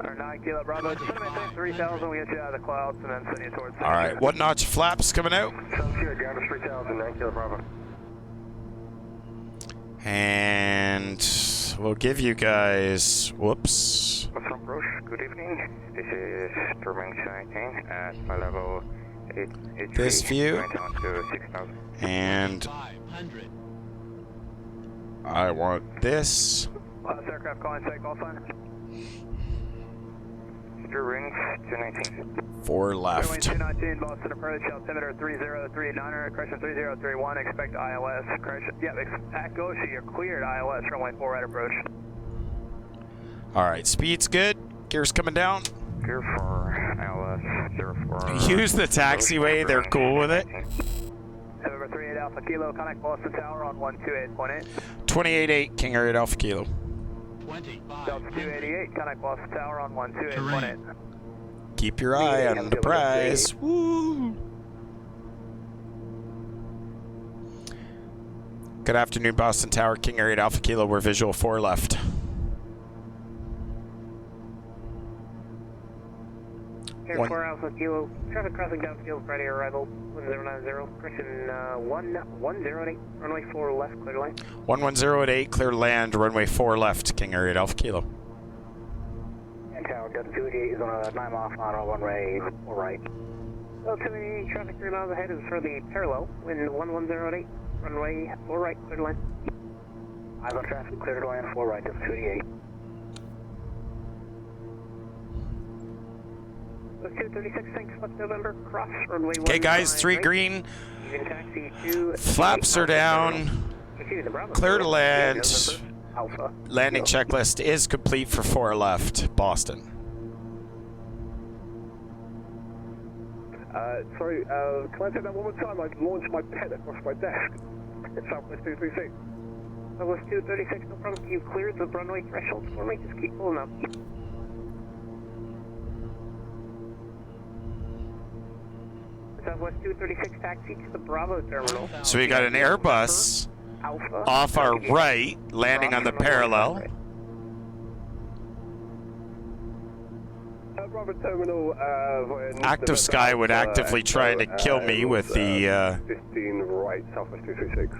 Or 9 Kilo Bravo, just maintain 3000, we get you out of the clouds and then send you towards signature. All right, what notch flaps coming out? Sounds good, down to 3000, 9 Kilo Bravo. And we'll give you guys, whoops. What's up, Roche? Good evening. This is Turbank 19 at my level 8. This view. Down to 6,000. And I want this. Last aircraft calling site call sign. Rings 219. 4 left. 219, Boston approach, altimeter 3039, correction 3031, expect ILS, correction, at Goshi, you're cleared ILS, runway 4 right approach. All right, speed's good. Gear's coming down. Gear for ILS 04. Use the taxiway, they're cool with it. November 38 Alpha Kilo, connect Boston Tower on 128.8. 288, King Air 8 Alpha Kilo. Delta 288, connect Boston Tower on 128.8. Keep your eye on the prize. Woo! Good afternoon, Boston Tower, King Air 8 Alpha Kilo. We're visual 4 left. Air 4 Alpha Kilo, traffic crossing downfield, Friday arrival, 1090, correction 1108, runway 4 left, clear line. 11088, clear land, runway 4 left, King Air 8 Alpha Kilo. And Tower, Delta 288 is on a 9 mile final runway 4 right. Delta 288, traffic 3 miles ahead is for the parallel, wind 1108, runway 4 right, clear line. Eyes on traffic, clear to land 4 right, Delta 288. 236, thanks, left November, cross runway 1. Okay, guys, 3 green. Taxi 2. Flaps are down. Clear to land. Alpha. Landing checklist is complete for 4 left, Boston. Sorry, can I take that one more time? I've launched my pet across my desk. It's Southwest 236. Southwest 236, no problem. You've cleared the runway threshold for me. Just keep pulling up. Southwest 236 taxi to the Bravo terminal. So we got an Airbus Alpha. off our right, landing on the parallel. Bravo terminal, Active Sky would actively try to kill me with the 15 right, Southwest 236.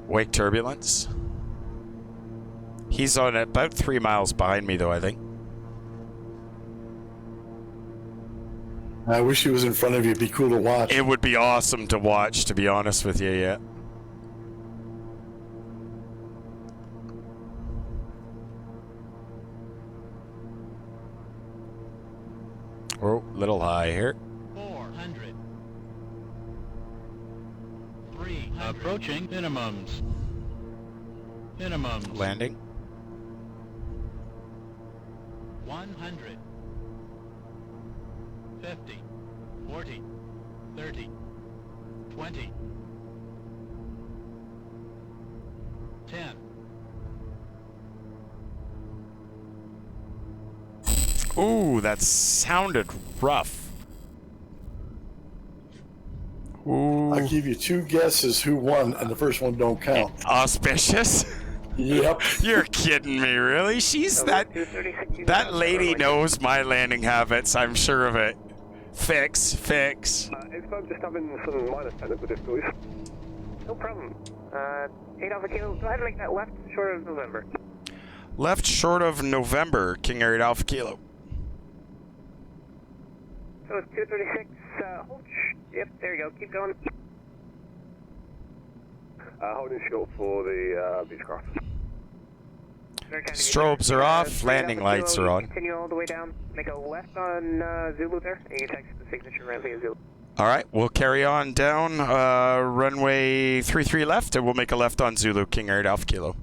wake turbulence. He's on about 3 miles behind me, though, I think. I wish he was in front of you. It'd be cool to watch. It would be awesome to watch, to be honest with you, yeah. Oh, little high here. 400. 300. Approaching minimums. Minimums. Landing. 100. 50. 40. 30. 20. 10. Ooh, that sounded rough. Ooh. I'll give you 2 guesses who won, and the first one don't count. Auspicious? Yep. You're kidding me, really? She's that lady knows my landing habits, I'm sure of it. Fix. It's fun just having some minor technical difficulties. No problem. 8 Alpha Kilo, go ahead and make that left short of November. Left short of November, King Air 8 Alpha Kilo. So it's 236, hold, yep, there you go, keep going. Holding short for the Beechcraft. Strobes are off, landing lights are on. Continue all the way down, make a left on Zulu there, and you can text the signature ramp via Zulu. All right, we'll carry on down runway 33 left, and we'll make a left on Zulu, King Air 8 Alpha Kilo.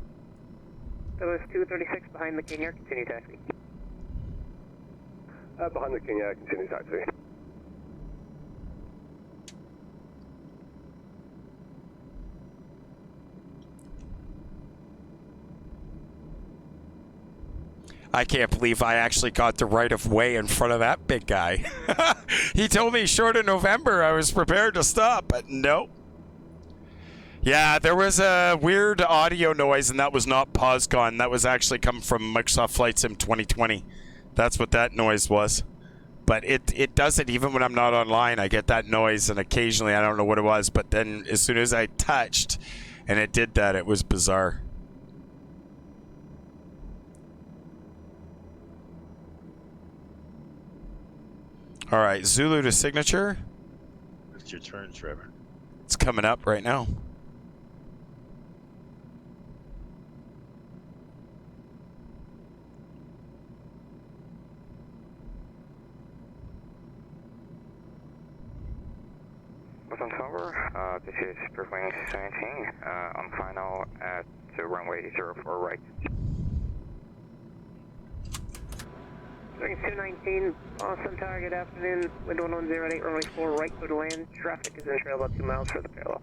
So it's 236 behind the King Air, continue taxi. Behind the KingAir, continue taxi. I can't believe I actually got the right of way in front of that big guy. He told me short of November I was prepared to stop, but no. Yeah, there was a weird audio noise, and that was not Poscon. That was actually coming from Microsoft Flight Sim 2020. That's what that noise was. But it does it even when I'm not online. I get that noise, and occasionally I don't know what it was. But then as soon as I touched and it did that, it was bizarre. All right, Zulu to signature. It's your turn, Trevor. It's coming up right now. Poscon Tower, this is Performance 17, on final at runway 04 right. Circuit 219, Boston Tower, good afternoon, wind 1108, runway 4 right, go to land, traffic is in trail about 2 miles for the parallel.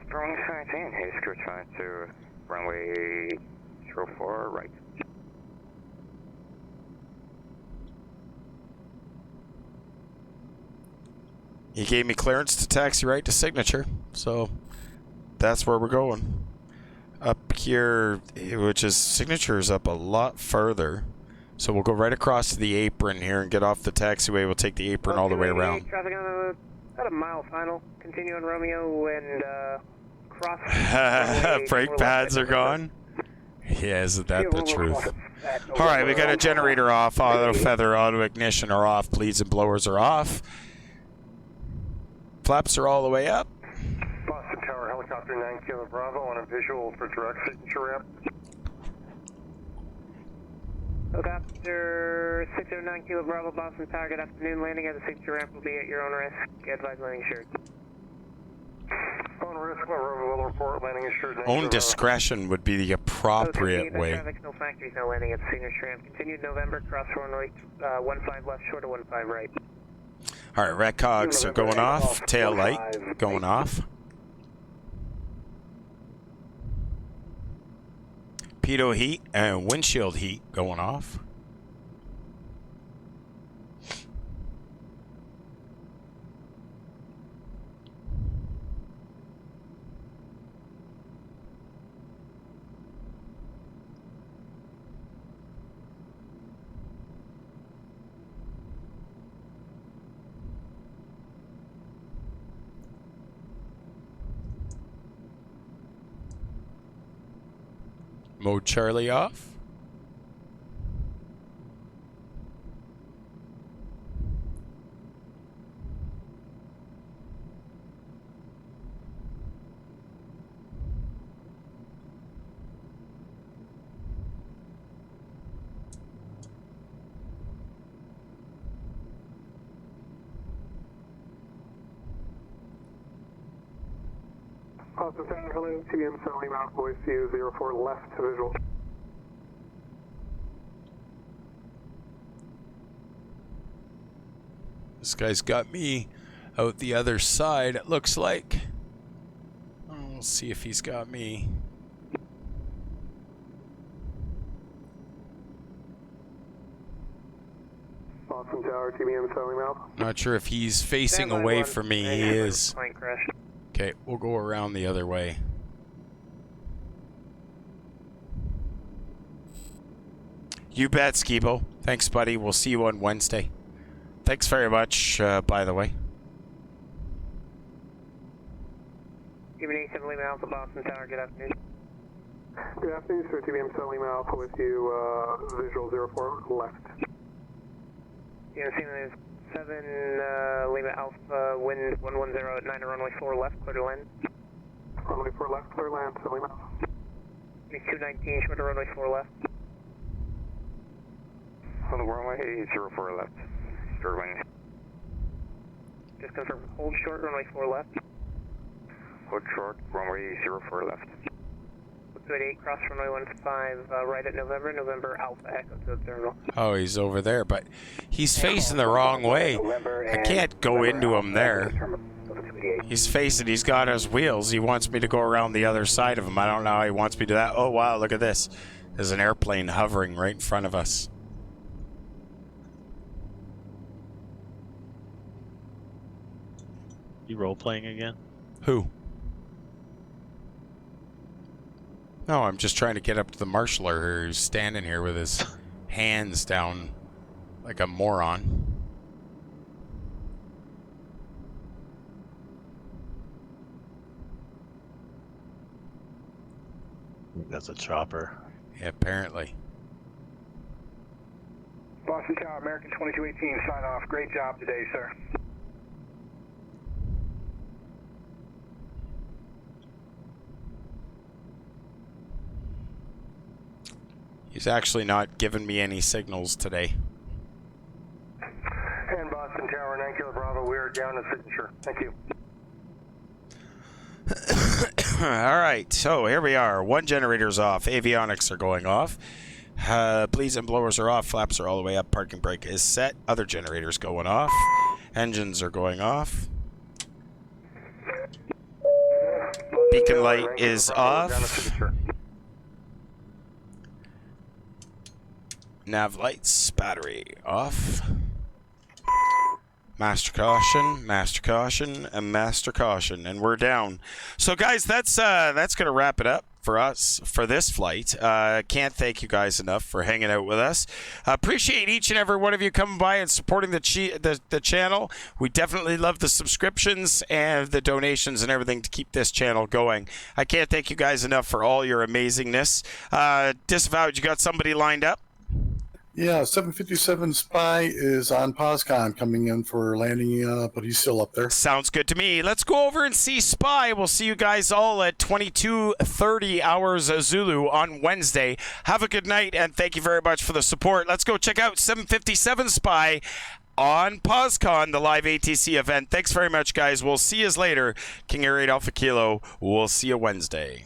Performance 17, here's cruise flight to runway 04 right. He gave me clearance to taxi right to signature, so that's where we're going. Up here, which is signature is up a lot further, so we'll go right across to the apron here and get off the taxiway. We'll take the apron all the way around. Traffic on about a mile final. Continue on Romeo and cross. Brake pads are gone. Yeah, isn't that the truth? All right, we got a generator off, auto feather, auto ignition are off, bleeds and blowers are off. Flaps are all the way up. Boston Tower, helicopter 9 Kilo Bravo on a visual for direct signature ramp. Helicopter 609 Kilo Bravo, Boston Tower, good afternoon. Landing at the signature ramp will be at your own risk. Advise landing assured. Own risk, will report landing assured. Own discretion would be the appropriate way. Traffic, no factories, no landing at the signature ramp. Continued November, cross runway 15 left, short of 15 right. All right, red cogs are going off. Tail light going off. Pitot heat and windshield heat going off. Mode Charlie off. Austin Center, hello, TBM Sully, Mount Voice to 04 left to visual. This guy's got me out the other side, it looks like. We'll see if he's got me. Austin Tower, TBM Sully, Mount. Not sure if he's facing away from me. He is. Okay, we'll go around the other way. You bet, Skibo. Thanks, buddy. We'll see you on Wednesday. Thanks very much, by the way. TBM 7 Lima Alpha, Boston Tower, good afternoon. Good afternoon, sir. TBM 7 Lima Alpha with you, visual 04 left. TBM 7 Lima Alpha, wind 110 at 9 runway 4 left, clear to land. Runway 4 left, clear land, 7 Lima Alpha. 219, short to runway 4 left. On the runway 04 left. Short wing. Just confirm, hold short, runway 4 left. Hold short, runway 04 left. 288, cross runway 15, right at November, November Alpha Echo to the terminal. Oh, he's over there, but he's facing the wrong way. I can't go into him there. He's he's got his wheels. He wants me to go around the other side of him. I don't know how he wants me to do that. Oh, wow, look at this. There's an airplane hovering right in front of us. You role-playing again? Who? No, I'm just trying to get up to the marshaller who's standing here with his hands down like a moron. That's a chopper. Yeah, apparently. Boston Tower, American 2218, sign off. Great job today, sir. He's actually not giving me any signals today. And Boston Tower, 9 Kilo Bravo, we are down to signature. Thank you. All right, so here we are. One generator's off. Avionics are going off. Bleeds and blowers are off. Flaps are all the way up. Parking brake is set. Other generators going off. Engines are going off. Beacon light is off. Nav lights, battery off. Master caution, and master caution, and we're down. So guys, that's gonna wrap it up for us for this flight. Can't thank you guys enough for hanging out with us. Appreciate each and every one of you coming by and supporting the channel. We definitely love the subscriptions and the donations and everything to keep this channel going. I can't thank you guys enough for all your amazingness. Disavowed, you got somebody lined up? Yeah, 757 Spy is on Poscon coming in for landing, but he's still up there. Sounds good to me. Let's go over and see Spy. We'll see you guys all at 22:30 hours Zulu on Wednesday. Have a good night, and thank you very much for the support. Let's go check out 757 Spy on Poscon, the live ATC event. Thanks very much, guys. We'll see you later. KingAir 8 Alpha Kilo. We'll see you Wednesday.